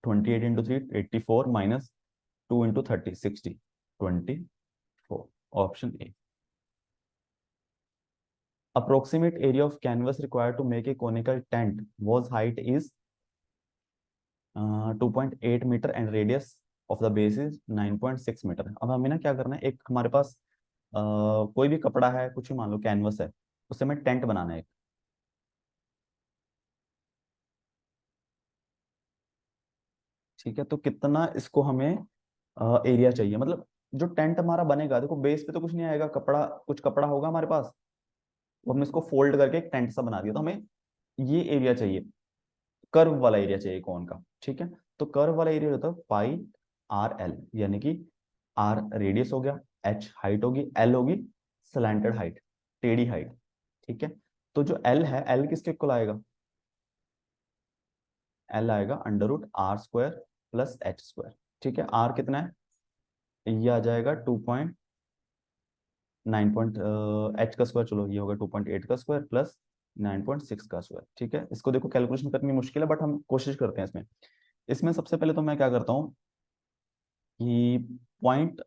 28 into 3 84 -2 into 30 60 24, option A. approximate area of canvas required to make a conical tent was height is 2.8 metre and radius of the base is 9.6 metre. अब हमें ना क्या करना है, एक हमारे पास कोई भी कपड़ा है, कुछ ही मान लो कैनवस है, उससे हमें टेंट बनाना है। ठीक है, तो कितना इसको हमें एरिया चाहिए, मतलब जो टेंट हमारा बनेगा, देखो बेस पे तो कुछ नहीं आएगा, कपड़ा कुछ कपड़ा होगा हमारे पास, तो हमने इसको फोल्ड करके एक टेंट सा बना दिया, तो हमें ये एरिया चाहिए, कर्व वाला एरिया चाहिए कौन का। ठीक है, तो कर्व वाला एरिया होता है पाई आर एल, यानी कि आर रेडियस हो गया, एच हाइट होगी, एल होगी स्लैंटेड हाइट, टेढ़ी हाइट। ठीक है, तो जो एल है, एल किसके इक्वल आएगा, एल आएगा under root r square plus h square. ठीक है, आर कितना है, ये आ जाएगा 2.9 एच का स्क्वायर, चलो ये होगा 2.8 का स्क्वायर प्लस 9.6 का स्क्वायर। ठीक है, इसको देखो कैलकुलेशन करनी मुश्किल है, बट हम कोशिश करते हैं इसमें। इसमें सबसे पहले तो मैं क्या करता हूँ कि पॉइंट,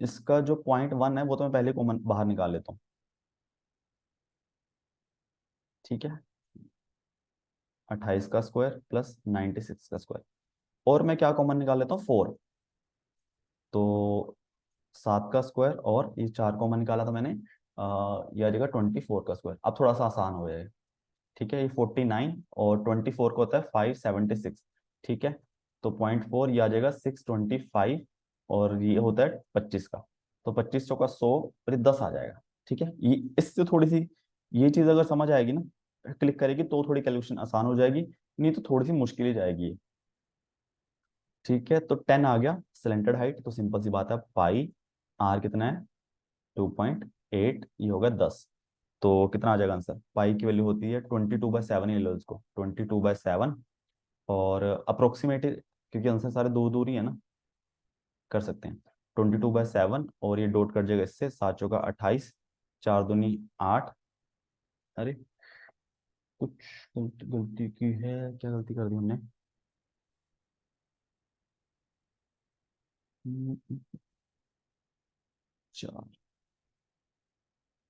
इसका जो .1 है वो तो मैं पहले कॉमन बाहर निकाल लेता हूँ। ठीक है, 28 का स्क्वायर प्लस 96 का स्क्वायर, और मैं क्या कॉमन निकाल लेता हूँ, 4। तो 7 का स्क्वायर और ये 4 कॉमन निकाला था मैंने, ये आ जाएगा 24 का स्क्वायर। अब थोड़ा सा आसान हो जाएगा। ठीक है, ये 49 और 24 का होता है 576। ठीक है, तो .4 ये आ जाएगा 625, और ये होता है 25 का, तो 25 चौका 100 और ये 10 आ जाएगा। ठीक है, ये इससे थोड़ी सी ये चीज अगर समझ आएगी ना, क्लिक करेगी तो थोड़ी कैलकुलेशन आसान हो जाएगी, नहीं तो थोड़ी सी मुश्किल ही जाएगी। ठीक है, तो 10 आ गया सिलेंडर हाइट, तो सिंपल सी बात है, पाई आर कितना है 2.8, ये होगा 10। तो कितना आ जाएगा आंसर, पाई की वैल्यू होती है 22/7, ही ले लो इसको 22/7, और अप्रोक्सीमेट, क्योंकि आंसर सारे दूर दूर ही है ना, कर सकते हैं 22/7, और ये डॉट कट जाएगा इससे, 7 चौका 28, 4 दूनी 8। अरे कुछ गलती गलती की है, क्या गलती कर दी हमने, 4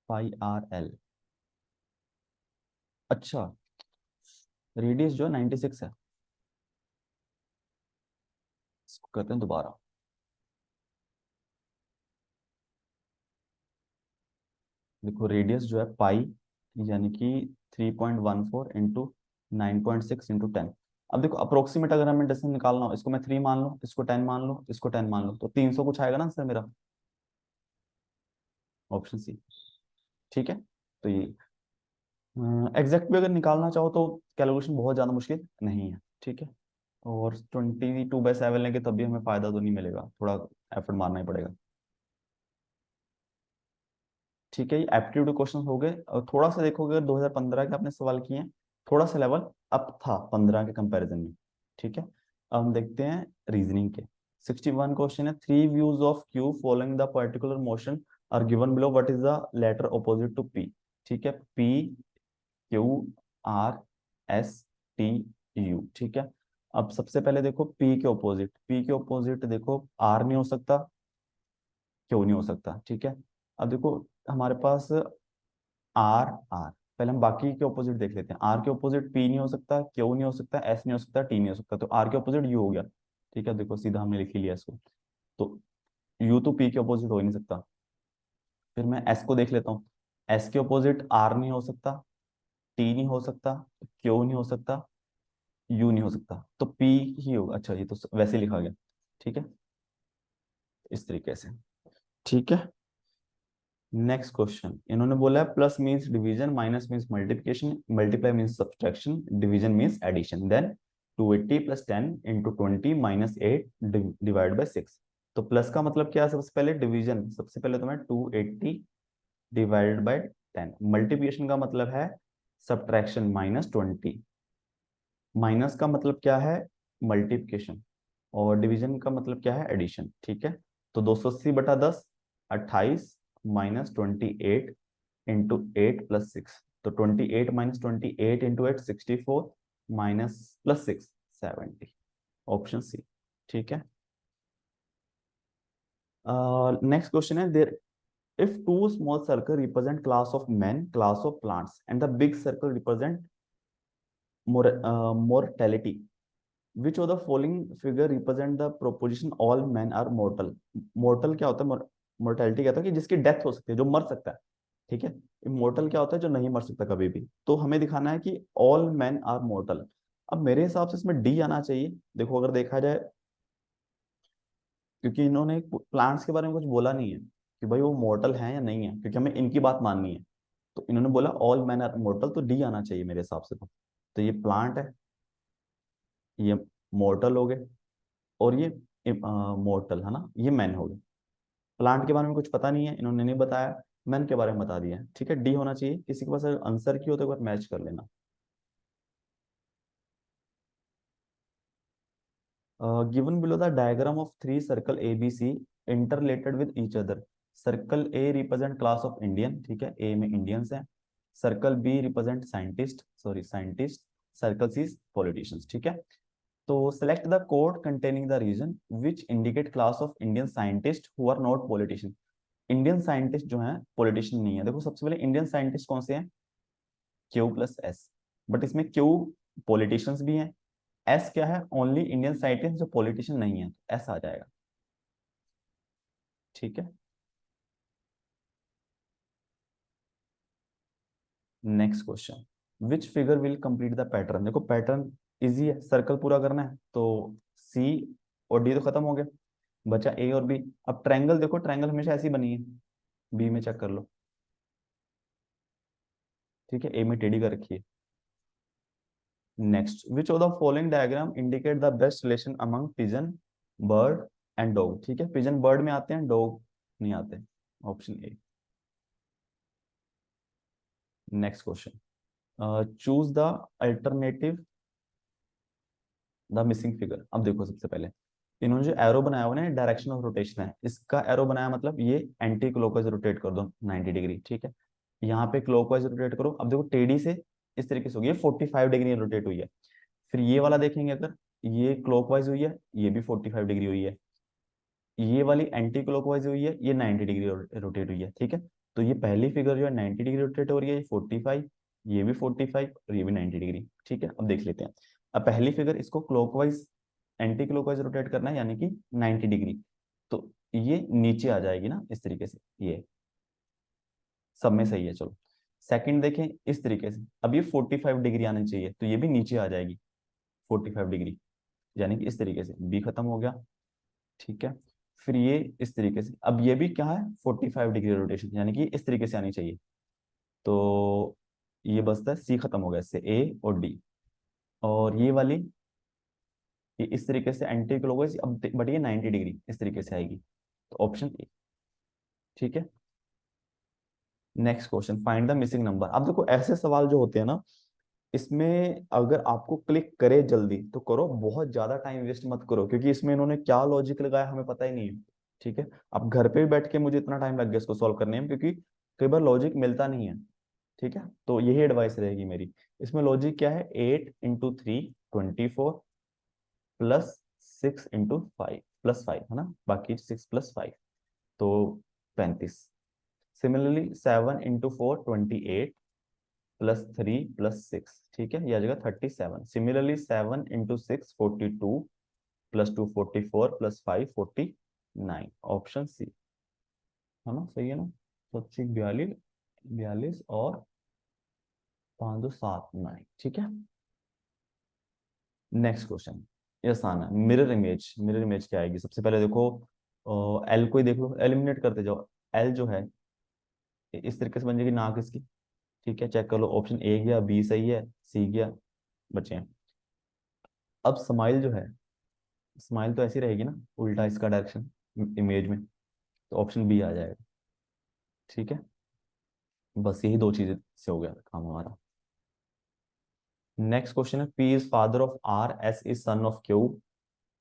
पाई आर एल, अच्छा रेडियस जो है 96 है, इसको करते हैं दोबारा। देखो रेडियस जो है पाई, यानी कि 3.14 × 9.6 × 10। अब देखो अप्रोक्सीमेट अगर हमें डिस्टेंस निकालना हो, इसको मैं 3 मान लो, इसको 10 मान लो, इसको 10 मान लो, तो 300 कुछ आएगा ना आंसर मेरा, ऑप्शन सी। ठीक है, तो ये एग्जैक्ट भी अगर निकालना चाहो तो कैलकुलेशन बहुत ज़्यादा मुश्किल नहीं है। ठीक है, और 22/7 लेंगे तब भी हमें फायदा तो नहीं मिलेगा, थोड़ा एफर्ट मारना ही पड़ेगा। ठीक है, ये एप्टीट्यूड क्वेश्चन हो गए, और थोड़ा सा देखोगे अगर 2015 के आपने सवाल किए हैं, थोड़ा सा लेवल अप था 15 के कंपैरिजन में। ठीक है, अब हम देखते हैं रीजनिंग के। 61 क्वेश्चन है, 3 views of Q following the particular motion are given below, what is the letter opposite to P. ठीक है, P Q R S T U. ठीक है, अब सबसे पहले देखो पी के ऑपोजिट, पी के ऑपोजिट देखो आर नहीं हो सकता, क्यों नहीं हो सकता। ठीक है, अब देखो हमारे पास आर आर, पहले हम बाकी के ऑपोजिट देख लेते हैं। आर के ऑपोजिट पी नहीं हो सकता, क्यू नहीं हो सकता, एस नहीं हो सकता, टी नहीं हो सकता, तो आर के ऑपोजिट यू हो गया। ठीक है, देखो सीधा हमने लिख ही लिया इसको, तो यू तो पी के ऑपोजिट हो ही नहीं सकता। फिर मैं एस को देख लेता हूँ, एस के ऑपोजिट आर नहीं हो सकता, टी नहीं हो सकता, क्यू नहीं हो सकता, यू नहीं हो सकता, तो पी ही होगा। अच्छा ये तो वैसे ही लिखा गया। ठीक है, इस तरीके से। ठीक है, नेक्स्ट क्वेश्चन इन्होंने बोला है plus means division, minus means multiplication, multiply means subtraction, division means addition, then 280 + 10 × 20 - 8 divide by 6। तो प्लस का मतलब क्या है, सबसे पहले डिवीजन, सबसे पहले तो मैं 280 डिवाइडेड बाय 10, मल्टीप्लिकेशन का मतलब है सब्ट्रैक्शन -20, माइनस का मतलब क्या है मल्टीप्लिकेशन, और डिवीजन का मतलब क्या है एडिशन। ठीक है, तो 280/10 28 -28 × 8 + 6, तो 28 -28 × 8 64 माइनस प्लस 6 70, ऑप्शन सी। ठीक है, नेक्स्ट क्वेश्चन है, there if two small circle represent class of men, class of plants, and the big circle represent mortality, which of the following figure represent the proposition all men are mortal। mortal क्या होता है, mortality क्या होता है कि जिसकी death हो सकती है, जो मर सकता है। ठीक है, इमोर्टल क्या होता है, जो नहीं मर सकता कभी भी। तो हमें दिखाना है कि ऑल मैन आर मोर्टल। अब मेरे हिसाब से इसमें डी आना चाहिए। देखो अगर देखा जाए, क्योंकि इन्होंने प्लांट्स के बारे में कुछ बोला नहीं है कि भाई वो मोर्टल है या नहीं है, क्योंकि हमें इनकी बात माननी है। तो इन्होंने बोला ऑल मैन आर मोर्टल, तो डी आना चाहिए मेरे हिसाब से। तो ये प्लांट है, ये मोर्टल हो गए, और ये मोर्टल है ना, ये मैन हो गए। प्लांट के बारे में कुछ पता नहीं है, इन्होंने नहीं बताया, मैन के बारे में बता दिया है। ठीक है, डी होना चाहिए। किसी के पास अगर आंसर की हो तो एक बार मैच कर लेना। Given below the diagram of three circle A B C interrelated with each other. Circle A represent class of Indian, ठीक है, ए में इंडियंस हैं। Circle B represent scientist, sorry scientist. Circle C politicians, ठीक है। तो select the code containing the region which indicate class of Indian scientist who are not politician. Indian scientist जो हैं politician नहीं है। देखो सबसे पहले इंडियन साइंटिस्ट कौन से हैं, क्यू प्लस एस, बट इसमें क्यू पॉलिटिशियंस भी हैं, एस क्या है, ओनली इंडियन साइंटिस्ट जो पॉलिटिशियन नहीं है, एस आ जाएगा, ठीक है। Next question, which figure will complete the pattern. देखो पैटर्न इजी है, सर्कल पूरा करना है, तो सी और डी तो खत्म हो गया, बचा ए और बी। अब ट्रायंगल देखो, ट्रायंगल हमेशा ऐसी बनी है, बी में चेक कर लो, ठीक है, ए में टेढ़ी कर रखी है। Next, which of the following diagram indicate the best relation among pigeon, bird and dog. ठीक है, पिजन बर्ड में आते हैं, डॉग नहीं आते, option A. Next question, choose the alternative the missing figure. अब देखो सबसे पहले इन्होंने जो एरो बनाया हुआ है डायरेक्शन ऑफ रोटेशन है, इसका एरो बनाया मतलब ये एंटी क्लॉकवाइज रोटेट कर दो 90 डिग्री, ठीक है। यहाँ पे क्लॉकवाइज रोटेट करो, अब देखो टेढ़ी से इस तरीके से होगी, ये 45 डिग्री रोटेट हुई है। फिर ये वाला देखेंगे, अगर ये क्लॉकवाइज हुई है, ये भी 45 डिग्री हुई है। ये वाली एंटी क्लॉकवाइज हुई है, ये 90 डिग्री रोटेट हुई है, ठीक है। तो ये पहली फिगर जो है 90 डिग्री रोटेट हो रही है, ये 45, ये भी 45 और ये भी 90 डिग्री, ठीक है। अब देख लेते हैं, अब पहली फिगर इसको क्लॉकवाइज एंटी क्लॉकवाइज रोटेट करना है, यानी कि 90 डिग्री, तो ये नीचे आ जाएगी ना इस तरीके से, ये सब में सही है। चलो सेकंड देखें इस तरीके से, अब ये 45 डिग्री आनी चाहिए, तो ये भी नीचे आ जाएगी 45 डिग्री, यानी कि इस तरीके से बी खत्म हो गया, ठीक है। फिर ये इस तरीके से, अब ये भी क्या है 45 डिग्री रोटेशन, यानी कि इस तरीके से आनी चाहिए, तो ये बचता है सी, खत्म हो गया इससे ए और डी। और ये वाली ये इस तरीके से एंटी क्लॉकवाइज, अब बट ये 90 डिग्री इस तरीके से आएगी, तो ऑप्शन ए, ठीक है। Next question, find the missing number. अब देखो ऐसे सवाल जो होते हैं ना, इसमें अगर आपको क्लिक करे जल्दी तो करो, बहुत ज्यादा टाइम वेस्ट मत करो, क्योंकि इसमें इन्होंने क्या लॉजिक लगाया हमें पता ही नहीं है, ठीक है। अब घर पे भी बैठ के मुझे इतना टाइम लग गया इसको सॉल्व करने में, क्योंकि कई बार लॉजिक मिलता नहीं है, ठीक है। तो यही एडवाइस रहेगी मेरी। इसमें लॉजिक क्या है, 8 × 3 24 प्लस 6 × 5 प्लस 5 है ना, बाकी 6 + 5 तो 35। सिमिलरली 7 × 4 28 +3 + 6, ठीक है, यह आ जाएगा 37। सिमिलरली 7 × 6 42 +2 44 +5 49, ऑप्शन सी है ना, सही है ना। तो 42 42 और 5 2 7 9, ठीक है। नेक्स्ट क्वेश्चन, ये आसान है, मिरर इमेज। मिरर इमेज क्या आएगी, सबसे पहले देखो एल को ही देख लो, एलिमिनेट करते जाओ। एल जो है इस तरीके से बन जाएगी नाक इसकी, ठीक है, चेक कर लो, ऑप्शन ए गया, बी सही है, सी गया, बचे हैं। अब स्माइल जो है, स्माइल तो ऐसी रहेगी ना, उल्टा इसका डायरेक्शन इमेज में, तो ऑप्शन बी आ जाएगा, ठीक है। बस यही दो चीजें से हो गया काम हमारा। नेक्स्ट क्वेश्चन है, P is father of R, S is son of Q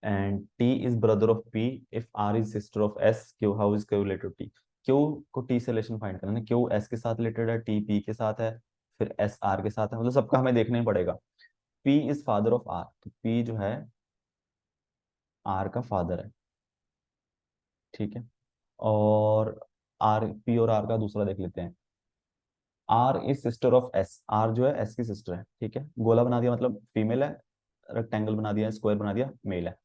and T is brother of P, if R is sister of S, Q how is Q related T. Q को T से relation find करना है, Q S के साथ related है, T P के साथ है, फिर एस आर के साथ है, मतलब सबका हमें देखना ही पड़ेगा। P is father of R, तो पी जो है आर का फादर है, ठीक है। और आर, पी और आर का दूसरा देख लेते हैं, R is sister of S, R जो है एस की सिस्टर है, ठीक है। गोला बना दिया मतलब फीमेल है, रेक्टेंगल बना दिया, स्क्वायर बना दिया, मेल है।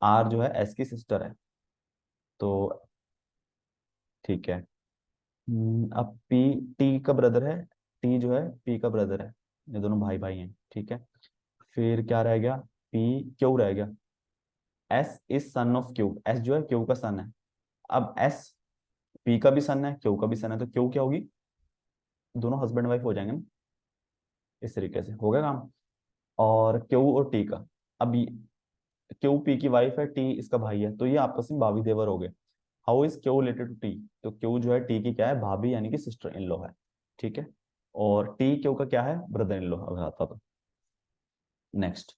आर जो है एस की सिस्टर है, तो ठीक है। अब पी टी का ब्रदर है, टी जो है पी का ब्रदर है, ये दोनों भाई भाई हैं, ठीक है। फिर क्या रह गया, पी क्यू रह गया, S is son of Q, S जो है क्यू का सन है। अब एस पी का भी सन है, क्यू का भी सन है, तो क्यू क्या होगी, दोनों हस्बैंड वाइफ हो जाएंगे ना, इस तरीके से हो गया काम। और क्यू और टी का, अब क्यू पी की वाइफ है, टी इसका भाई है, तो ये आपस में भाभी देवर हो गए। How is Q related to T, तो क्यू जो है टी की क्या है, भाभी यानी कि सिस्टर इन लॉ है, ठीक है। और टी क्यू का क्या है, ब्रदर इन लॉ आता था। Next,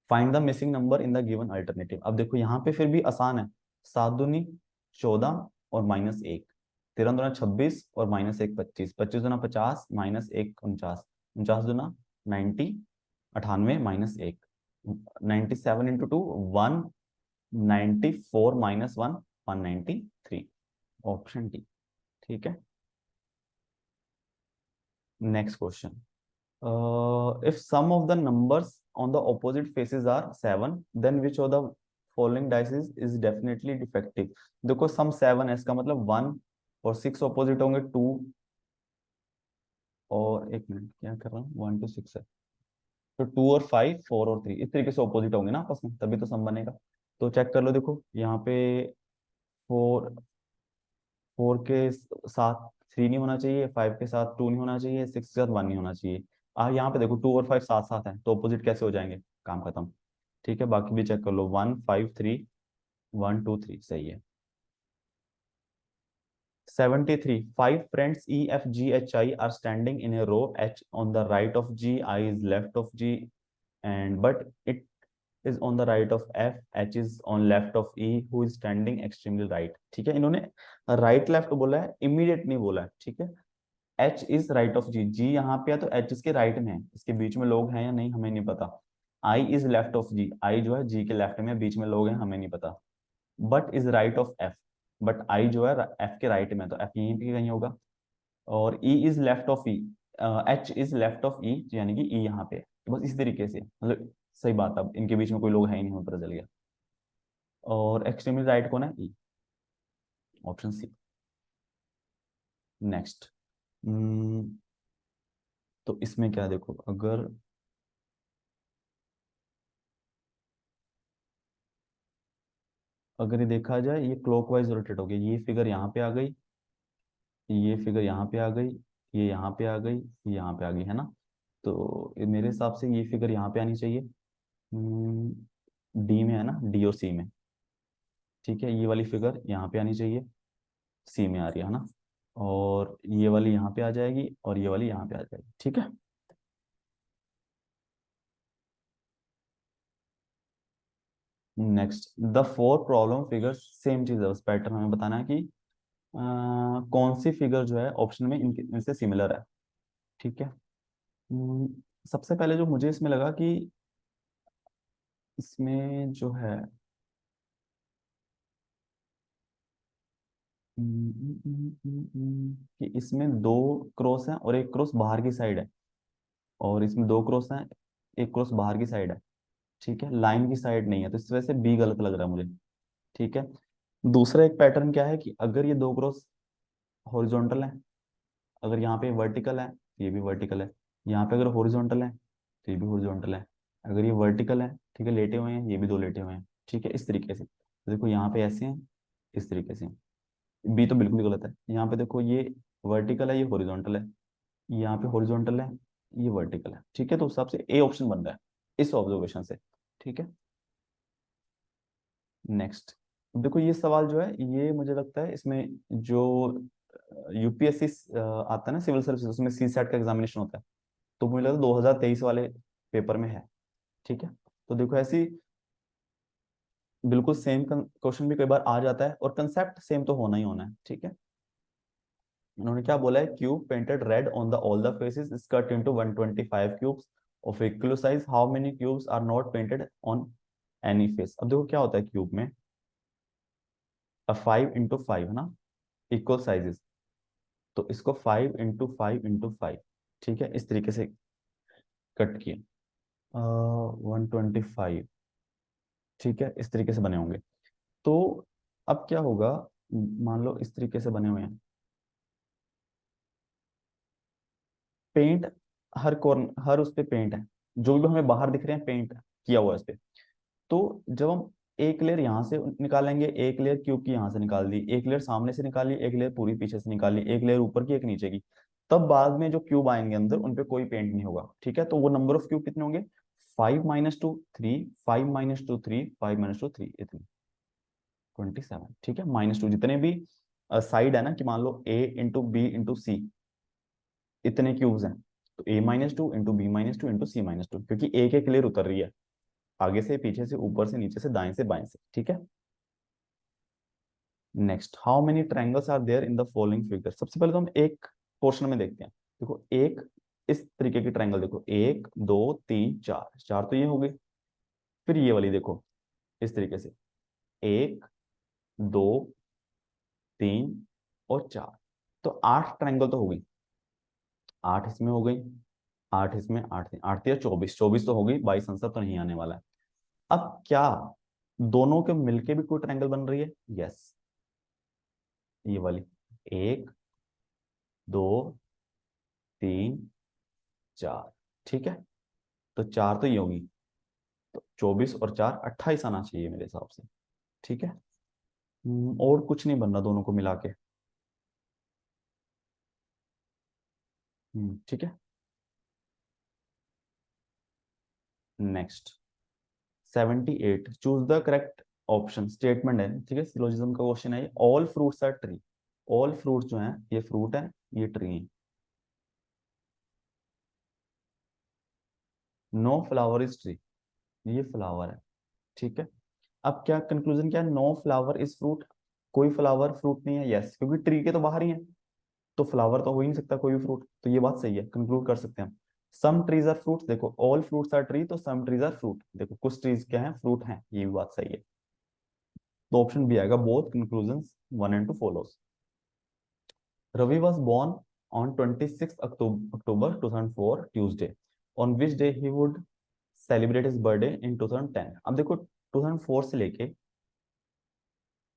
find the missing number in the given alternative. अब देखो यहाँ पे फिर भी आसान है, 7 दूनी 14 और -1, 13 दूना 26 और -1 25, 25 दूना 50 -1 49, 49 दूना 90, 98 -1, 97 × 2 194 -1 193, ऑप्शन डी। ठीक है, next question. If sum of the numbers on the opposite faces are 7, then which of the following dice is definitely defective? देखो सम 7 है, इसका मतलब 1 और 6 ऑपोजिट होंगे, 2 और, एक मिनट क्या कर रहा हूँ, 1 to 6 है, तो 2 और 5 4 और 3 इस तरीके से ऑपोजिट होंगे ना आपस में, तभी तो सम बनेगा। तो चेक कर लो, देखो यहाँ पे 4 4 के साथ 3 नहीं होना चाहिए, 5 के साथ 2 नहीं होना चाहिए, 6 के साथ 1 नहीं होना चाहिए। यहाँ पे देखो 2 और 5 साथ साथ हैं, तो ऑपोजिट कैसे हो जाएंगे, काम खत्म। ठीक है, बाकी भी चेक कर लो, 1 5 3 1 2 3 सही है। 73 5 friends E F G H I are standing in a row, H on the right of G, I is left of G, and but it is on the right of F, H is on left of E, who is standing extremely right। ठीक है, इन्होंने right left बोला है, immediate नहीं बोला है। ठीक है, एच इज राइट ऑफ जी, जी यहाँ पे है तो एच इसके राइट में है, इसके बीच में लोग हैं या नहीं हमें नहीं पता। आई इज लेफ्ट ऑफ जी, आई जो है जी के लेफ्ट में, बीच में लोग हैं हमें नहीं पता। But is right of F, but I जो है एफ के राइट में, तो एफ यहीं पे कहीं होगा। और E is left of E, H is left of E, यानी कि ई यहाँ पे है। तो बस इस तरीके से, मतलब सही बात, अब इनके बीच में कोई लोग है ही नहीं, हमें पता चल गया। और एक्सट्रीमली राइट कौन है, ई, ऑप्शन सी। नेक्स्ट, तो इसमें क्या देखो, अगर ये देखा जाए, ये क्लॉकवाइज रोटेट हो गई, ये फिगर यहाँ पे आ गई, ये फिगर यहाँ पे आ गई, ये यहाँ पे आ गई, ये यहाँ पे आ गई, है ना। तो ये मेरे हिसाब से ये फिगर यहाँ पे आनी चाहिए, डी में है ना, डी और सी में। ठीक है, ये वाली फिगर यहाँ पे आनी चाहिए, सी में आ रही है ना। और ये वाली यहाँ पे आ जाएगी और ये वाली यहाँ पे आ जाएगी। ठीक है, next, the four problem figures, same चीज है, उस पैटर्न हमें बताना है कि कौन सी फिगर जो है ऑप्शन में इनसे सिमिलर है। ठीक है, सबसे पहले जो मुझे इसमें लगा कि इसमें जो है, कि इसमें दो क्रॉस हैं और एक क्रॉस बाहर की साइड है, और इसमें दो क्रॉस हैं, एक क्रॉस बाहर की साइड है। ठीक है, लाइन की साइड नहीं है, तो इस वजह से बी गलत लग रहा है मुझे। ठीक है, दूसरा एक पैटर्न क्या है कि अगर ये दो क्रॉस हॉरिजॉन्टल है, अगर यहाँ पे वर्टिकल है तो ये भी वर्टिकल है, यहाँ पे अगर हॉरिजॉन्टल है तो ये भी हॉरिजॉन्टल है, अगर ये वर्टिकल है, ठीक है, लेटे हुए हैं, ये भी दो लेटे हुए हैं। ठीक है, इस तरीके से, तो देखो यहाँ पे ऐसे हैं, इस तरीके से। बी तो बिल्कुल ही गलत है, यहाँ पे देखो ये वर्टिकल है, ये हॉरिजॉन्टल है, यहाँ पे हॉरिजॉन्टल है, ये वर्टिकल है। ठीक है, तो उस हिसाब से ए ऑप्शन बन रहा है इस ऑब्जर्वेशन से। ठीक है, नेक्स्ट, देखो ये सवाल जो है, ये मुझे लगता है इसमें जो यूपीएससी आता है ना, सिविल सर्विसेज, उसमें सी सेट का एग्जामिनेशन होता है, तो मुझे लगता है 2023 वाले पेपर में है। ठीक है, तो देखो ऐसी बिल्कुल सेम क्वेश्चन भी कई बार आ जाता है, और कंसेप्ट सेम तो होना ही होना है। ठीक है, उन्होंने क्या बोला है, cube painted red on the all the faces is cut into 125 cubes of equal size, how many cubes are not painted on any face. अब देखो क्या होता है क्यूब में, 5 × 5 है ना, इक्वल साइजेस, तो इसको 5 × 5 × 5, ठीक है, इस तरीके से कट किए, 125, ठीक है, इस तरीके से बने होंगे। तो अब क्या होगा, मान लो इस तरीके से बने हुए हैं, पेंट हर कॉर्नर, हर उस पे पेंट है, जो भी हमें बाहर दिख रहे हैं पेंट किया हुआ है इस पे। तो जब हम एक लेयर यहाँ से निकालेंगे, एक लेयर क्यूब की यहाँ से निकाल दी, एक लेयर सामने से निकाली, एक लेयर पूरी पीछे से निकाली, एक लेयर ऊपर की एक नीचे की, तब बाद में जो क्यूब आएंगे अंदर उन पे कोई पेंट नहीं होगा। ठीक है, तो वो नंबर ऑफ क्यूब कितने होंगे, 5 - 2 3, 5 - 2 3, 5 - 2 3, इतने 27। ठीक है, -2 जितने भी साइड है ना, कि मान लो A × B × C, इतने क्यूब्स हैं, तो A - 2 × B - 2 × C - 2, क्योंकि एक एक लेयर उतर रही है, आगे से, पीछे से, ऊपर से, नीचे से, दाएं से, बाएं से, ठीक है। Next, how many triangles are there in the following figure. सबसे पहले तो हम एक पोर्शन में देखते हैं। देखो एक इस तरीके की ट्रायंगल, देखो 1 2 3 4, चार तो ये हो गए। फिर ये वाली देखो इस तरीके से, 1 2 3 और 4, तो 8 ट्रायंगल तो हो गई। 8 इसमें हो गई, 8 इसमें, 8 8 या 24, 24 तो हो गई, 22 आंसर तो नहीं आने वाला है। अब क्या दोनों के मिलके भी कोई ट्रायंगल बन रही है? यस, ये वाली, 1 2 3 4, ठीक है। तो 4 तो ये होगी, तो 24 और 4 28 आना चाहिए मेरे हिसाब से, ठीक है। और कुछ नहीं बन रहा दोनों को मिला के। ठीक है। Next, 78, choose the correct option. Statement है, ठीक है, सिलोजिज्म का क्वेश्चन है ये। All fruits are tree. All fruit जो है, ये फ्रूट है, ये ट्री है। नो फ्लावर इज ट्री, ये फ्लावर है, ठीक है। अब क्या कंक्लूजन, क्या है? नो फ्लावर इज फ्रूट, कोई फ्लावर फ्रूट नहीं है। यस, क्योंकि ट्री के तो बाहर ही है, तो फ्लावर तो हो ही नहीं सकता कोई भी फ्रूट, तो ये बात सही है, कंक्लूड कर सकते हैं हम। सम ट्रीज आर फ्रूट्स, देखो ऑल फ्रूट्स आर ट्री, तो सम ट्रीज आर फ्रूट, देखो कुछ ट्रीज क्या है, फ्रूट हैं, ये भी बात सही है। तो ऑप्शन बी आएगा, both conclusion 1 and 2 follows. Ravi was born on 26 October 2004 Tuesday, on which day he would celebrate his birthday इन 2010। अब देखो 2004 से लेके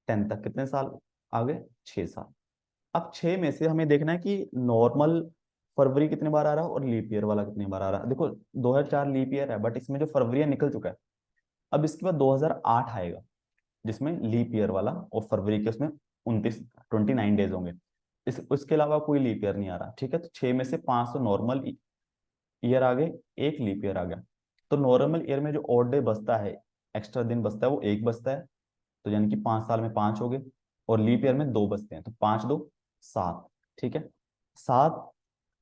10 तक कितने साल आ गए? 6 साल। अब 6 में से हमें देखना है कि नॉर्मल फरवरी कितने बार आ रहा है और लीप ईयर वाला कितने बार आ रहा है। देखो 2004 लीप ईयर है, बट इसमें जो फरवरी है निकल चुका है। अब इसके बाद 2008 आएगा, जिसमें लीप ईयर वाला, और फरवरी के उसमें 29 डेज होंगे। इस उसके अलावा कोई लीप ईयर नहीं आ रहा, ठीक है। तो 6 में से 5 तो नॉर्मल ईयर आ गए, एक लीप ईयर आ गया। तो नॉर्मल ईयर में जो ऑड डे बचता है, एक्स्ट्रा दिन बचता है, वो एक बचता है, तो यानी कि 5 साल में 5 हो गए। और लीप ईयर में 2 बचते हैं, तो 5 2 7, ठीक है। 7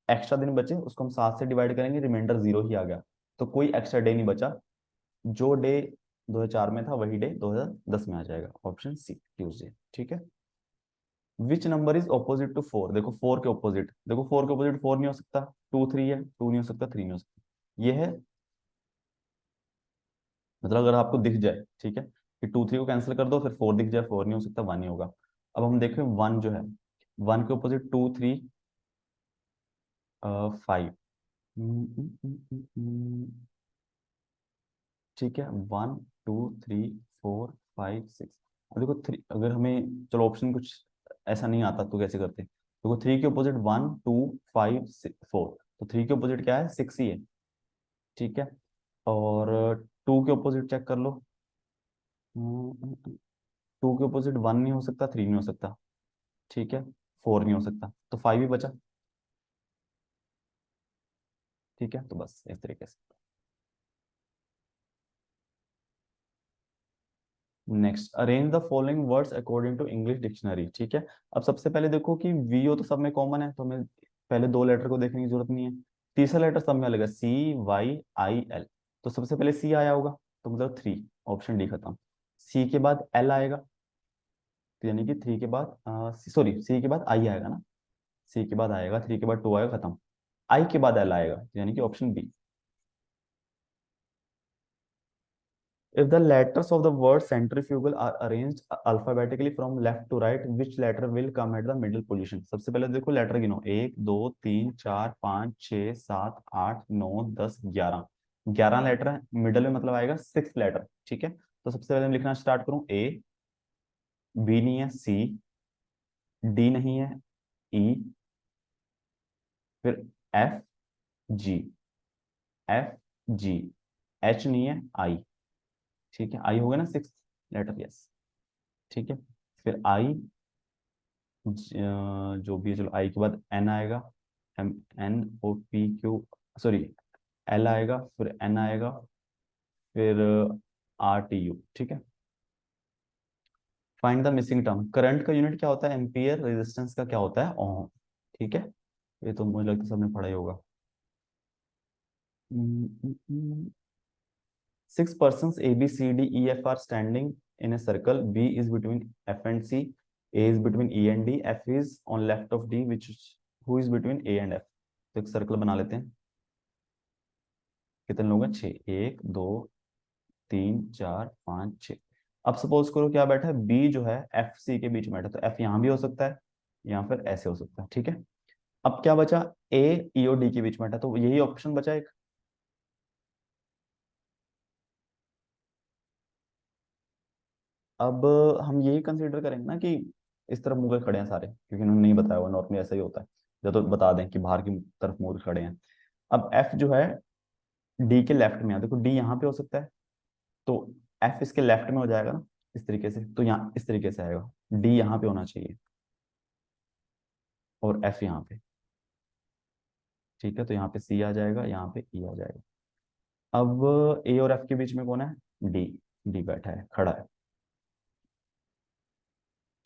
एक्स्ट्रा दिन बचे, उसको हम 7 से डिवाइड करेंगे, रिमाइंडर 0 ही आ गया। तो कोई एक्स्ट्रा डे नहीं बचा। जो डे 2004 में था वही डे 2010 में आ जाएगा, ऑप्शन सी ट्यूसडे, ठीक है। Which number is opposite to 4, देखो 4 के ऑपोजिट, देखो 4 के ऑपोजिट 4 नहीं हो सकता, 2 3 है, 2 नहीं हो सकता, 3 नहीं हो सकता। ये है, मतलब अगर आपको दिख जाए, ठीक है, कि 2 3 को कैंसिल कर दो, फिर 4 दिख जाए, 4 नहीं हो सकता, 1 ही होगा। अब हम देखें 1 जो है, 1 के ऑपोजिट 2 3 5, ठीक है। 1 2 3 4 5 6। अब देखो 3, अगर हमें चलो ऑप्शन कुछ ऐसा नहीं आता तो कैसे करते? देखो 3 के ऑपोजिट 1 2 5 6 4, तो 3 के ऑपोजिट क्या है? 6 ही है, ठीक है। और 2 के ऑपोजिट चेक कर लो। 2 के ऑपोजिट 1 नहीं हो सकता, 3 नहीं हो सकता, ठीक है। 4 नहीं हो सकता, तो 5 ही बचा, ठीक है। तो बस इस तरीके से। Next, arrange the following words according to English dictionary, ठीक है। अब सबसे पहले देखो कि वीओ तो सब में कॉमन है, तो हमें पहले 2 लेटर को देखने की जरूरत नहीं है। तीसरा लेटर सब में अलग है, CYIL, तो सबसे पहले सी आया होगा, तो मतलब 3, ऑप्शन डी खत्म। सी के बाद एल आएगा, तो यानी कि 3 के बाद, सॉरी, सी के बाद आई आएगा ना, सी के बाद आएगा, 3 के बाद 2 आएगा, खत्म। आई के बाद एल आएगा, तो यानी कि option B. If the letters of the word centrifugal are arranged alphabetically from left to right, which letter will come at the middle position? सबसे पहले देखो लेटर गिनो, 1 2 3 4 5 6 7 8 9 10 11, 11 लेटर है, मिडल में मतलब आएगा 6 लेटर, ठीक है। तो सबसे पहले मैं लिखना स्टार्ट करूं, ए, बी नहीं है, सी, डी नहीं है, ई, फिर F G, F G, H नहीं है, आई, ठीक है। आई हो गया ना 6 लेटर, यस, ठीक है। फिर आई, जो भी है, चलो आई के बाद एन आएगा, M N O P Q, sorry, L आएगा, फिर एन आएगा, फिर RTU, ठीक है। Find the missing term, current का यूनिट क्या होता है? एम्पियर, रेजिस्टेंस का क्या होता है? ओम, ठीक है। ये तो मुझे लगता है सबने पढ़ा ही होगा। 6 persons A B C D E F are standing in a circle. B is between F and C. A is between E and D. F is on left of D, which who is between A and F. तो एक circle बना लेते हैं। कितने लोग हैं? 6। 1 2 3 4 5 6। अब suppose करो क्या बैठा है, बी जो है एफ सी के बीच में बैठा, तो एफ यहाँ भी हो सकता है या फिर ऐसे हो सकता है, ठीक है। अब क्या बचा? ए ई और डी के बीच में बैठा, तो यही ऑप्शन बचा एक। अब हम यही कंसीडर करेंगे ना कि इस तरफ मुंह के खड़े हैं सारे, क्योंकि उन्होंने नहीं बताया हुआ, नॉर्मली ऐसा ही होता है। या तो बता दें कि बाहर की तरफ मुंह के खड़े हैं। अब एफ जो है डी के लेफ्ट में है, देखो डी यहाँ पे हो सकता है, तो एफ इसके लेफ्ट में हो जाएगा ना, इस तरीके से, तो यहाँ इस तरीके से आएगा। डी यहाँ पे होना चाहिए और एफ यहाँ पे, ठीक है। तो यहाँ पे सी आ जाएगा, यहाँ पे ई आ जाएगा। अब ए और एफ के बीच में कौन है? डी। डी बैठा है, खड़ा है,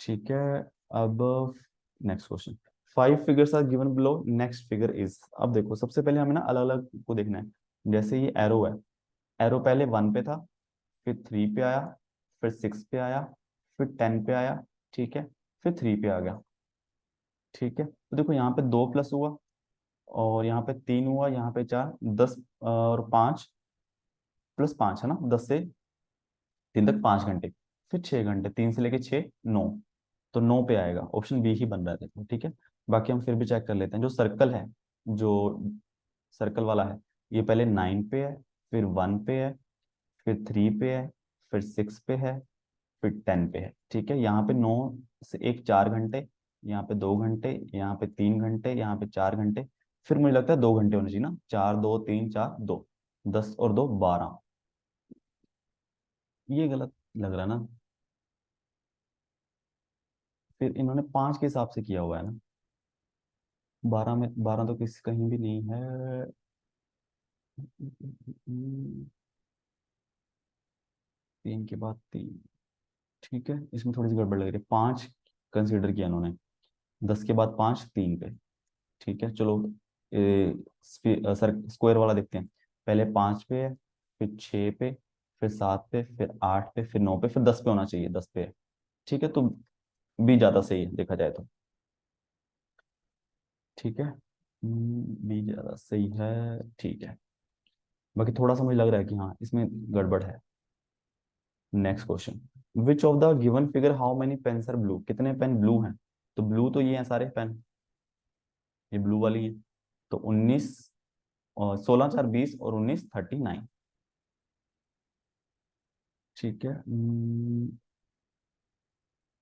ठीक है। अब next question, 5 figures are given below, next figure is. अब देखो सबसे पहले हमें ना अलग अलग को देखना है। जैसे ये एरो है, एरो पहले 1 पे था, फिर 3 पे आया, फिर 6 पे आया, फिर 10 पे आया, ठीक है, फिर 3 पे आ गया, ठीक है। तो देखो यहाँ पे 2 प्लस हुआ, और यहाँ पे 3 हुआ, यहाँ पे 4, 10 और 5 प्लस 5 है ना, 10 से 3 तक 5 घंटे, फिर 6 घंटे, 3 से लेके 6 9। तो 9 पे आएगा, ऑप्शन बी ही बन रहा है देखो, ठीक है। बाकी हम फिर भी चेक कर लेते हैं। जो सर्कल है, जो सर्कल वाला है, ये पहले 9 पे है, फिर 1 पे है, फिर 3 पे है, फिर 6 पे है, फिर 10 पे है, ठीक है। यहाँ पे 9 से एक 4 घंटे, यहाँ पे 2 घंटे, यहाँ पे 3 घंटे, यहाँ पे 4 घंटे, फिर मुझे लगता है 2 घंटे होने चाहिए ना, 4 2 3 4 2, 10 और 2 12। ये गलत लग रहा है ना, फिर इन्होंने 5 के हिसाब से किया हुआ है ना, 12 में 12 तो किसी कहीं भी नहीं है। 3 के बाद 3, ठीक है, इसमें थोड़ी सी गड़बड़ लग रही है। 5 कंसीडर किया इन्होंने, 10 के बाद 5 3 पे, ठीक है। चलो सर स्क्वायर वाला देखते हैं। पहले 5 पे है, फिर 6 पे, फिर 7 पे, फिर 8 पे, फिर 9 पे, फिर 10 पे होना चाहिए, 10 पे है, ठीक है। तो बी ज्यादा सही है देखा जाए तो, ठीक है। बी ज्यादा सही है, ठीक है। बाकी थोड़ा सा मुझे लग रहा है कि हाँ इसमें गड़बड़ है। Next question, which of the given figure how many pens are blue, कितने पेन ब्लू हैं? तो ब्लू तो ये हैं सारे पेन, ये ब्लू वाली है। तो 19 और 16 4 20 और 19 39, ठीक है।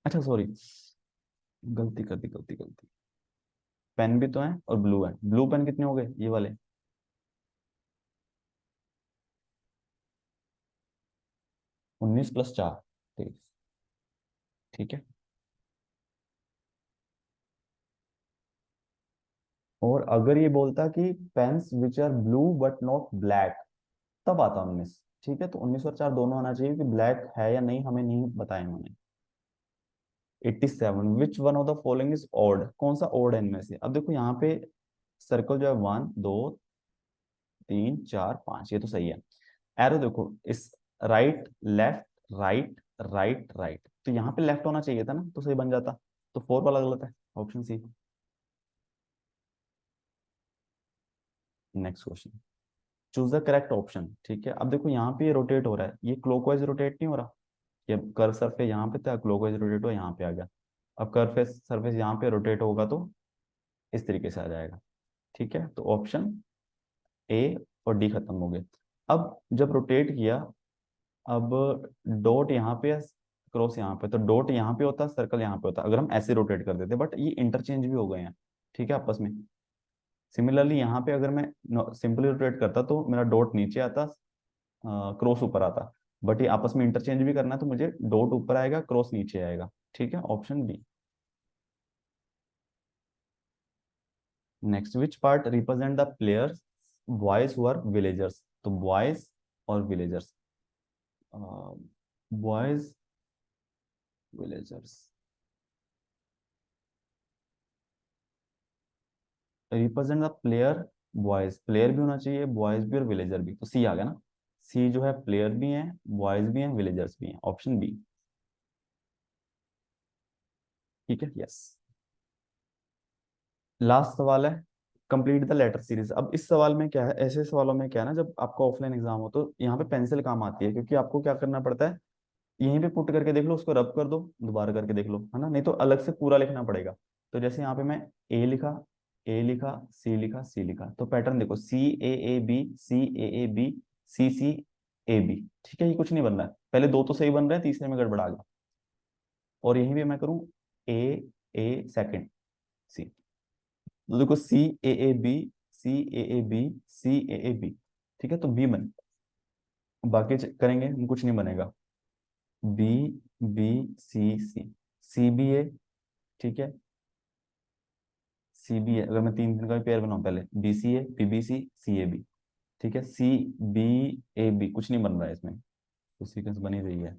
अच्छा सॉरी, गलती कर दी, गलती गलती। पेन भी तो है और ब्लू है, ब्लू पेन कितने हो गए ये वाले? 19 प्लस 4 23, ठीक है। और अगर ये बोलता कि pens which are blue but not black, तब आता 19, ठीक है। तो 19 और 4 दोनों आना चाहिए, कि ब्लैक है या नहीं हमें नहीं बताया उन्होंने। 87, which one of the following is odd, कौन सा ऑड है इनमें से? अब देखो यहाँ पे सर्कल जो है 1 2 3 4 5, ये तो सही है। एरो देखो इस right left right right right, तो यहाँ पे लेफ्ट होना चाहिए था ना, तो सही बन जाता। तो 4 वाला गलत है, option C. Next question, choose the correct option, ठीक है। अब देखो यहाँ पे ये रोटेट हो रहा है, ये क्लॉकवाइज रोटेट नहीं हो रहा, ये कर्व सरफेस यहाँ पे था, क्लॉकवाइज रोटेट हुआ यहाँ पे आ गया। अब कर्व सरफेस यहाँ पे रोटेट होगा तो इस तरीके से आ जाएगा, ठीक है। तो ऑप्शन ए और डी खत्म हो गए। अब जब रोटेट किया, अब डॉट यहाँ पे, क्रॉस यहाँ पे, तो डॉट यहाँ पे होता, सर्कल यहाँ पे होता अगर हम ऐसे रोटेट कर देते, बट ये इंटरचेंज भी हो गए हैं, ठीक है, आपस में। सिमिलरली यहाँ पे अगर मैं सिंपली रोटेट करता तो मेरा डॉट नीचे आता, क्रॉस ऊपर आता, बट ये आपस में इंटरचेंज भी करना है, तो मुझे डॉट ऊपर आएगा, क्रॉस नीचे आएगा, ठीक है, option B. Next, which part represent the players boys who are villagers, तो बॉयज और villagers, boys villagers represent the player, boys, player भी होना चाहिए, बॉयज भी और विलेजर भी, तो सी आ गया ना, सी जो है प्लेयर भी हैं, बॉयज भी हैं, विलेजर्स भी हैं, ऑप्शन बी। ठीक है, यस। लास्ट सवाल है, कंप्लीट द लेटर सीरीज। अब इस सवाल में क्या है, ऐसे सवालों में क्या है ना, जब आपका ऑफलाइन एग्जाम हो तो यहाँ पे पेंसिल काम आती है, क्योंकि आपको क्या करना पड़ता है, यहीं पे पुट करके देख लो, उसको रब कर दो, दोबारा करके देख लो, है ना, नहीं तो अलग से पूरा लिखना पड़ेगा। तो जैसे यहाँ पे मैं ए लिखा, ए लिखा, सी लिखा, सी लिखा, तो पैटर्न देखो, C A B, C A B, C A B. ठीक है, ये कुछ नहीं बन रहा है, पहले दो तो सही बन रहे हैं, तीसरे में गड़बड़ा गया। और यहीं भी मैं करूँ ए, ए सेकेंड, सी, तो देखो C A B, C A B, C A B. ठीक है, तो बी बन, बाकी करेंगे हम, कुछ नहीं बनेगा। बी, बी, सी, सी बी ए। ठीक है, सी बी ए, अगर मैं तीन दिन का भी पेयर बनाऊं, पहले B C A, B B C A B. ठीक है, सी बी ए बी, कुछ नहीं बन रहा है इसमें, तो सीक्वेंस बनी रही है।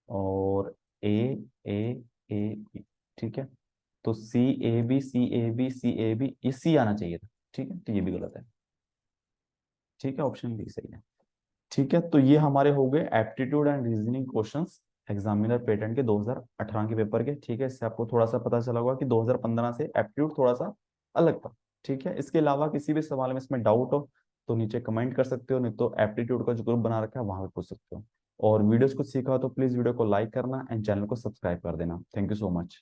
और ए, ए, ए बी। ठीक है, तो C A B, C A B, C A B, ये सी आना चाहिए था। ठीक है, तो ये भी गलत है। ठीक है, ऑप्शन बी सही है। ठीक है, तो ये हमारे हो गए aptitude and reasoning questions examiner patent के 2018 के पेपर के। ठीक है, इससे आपको थोड़ा सा पता चला होगा कि 2015 से एप्टीट्यूड थोड़ा सा अलग था। ठीक है, इसके अलावा किसी भी सवाल में इसमें डाउट हो तो नीचे कमेंट कर सकते हो, नहीं तो एप्टीट्यूड का जो ग्रुप बना रखा है वहां पे पूछ सकते हो। और वीडियोस कुछ सीखा हो तो प्लीज वीडियो को लाइक करना एंड चैनल को सब्सक्राइब कर देना। Thank you so much.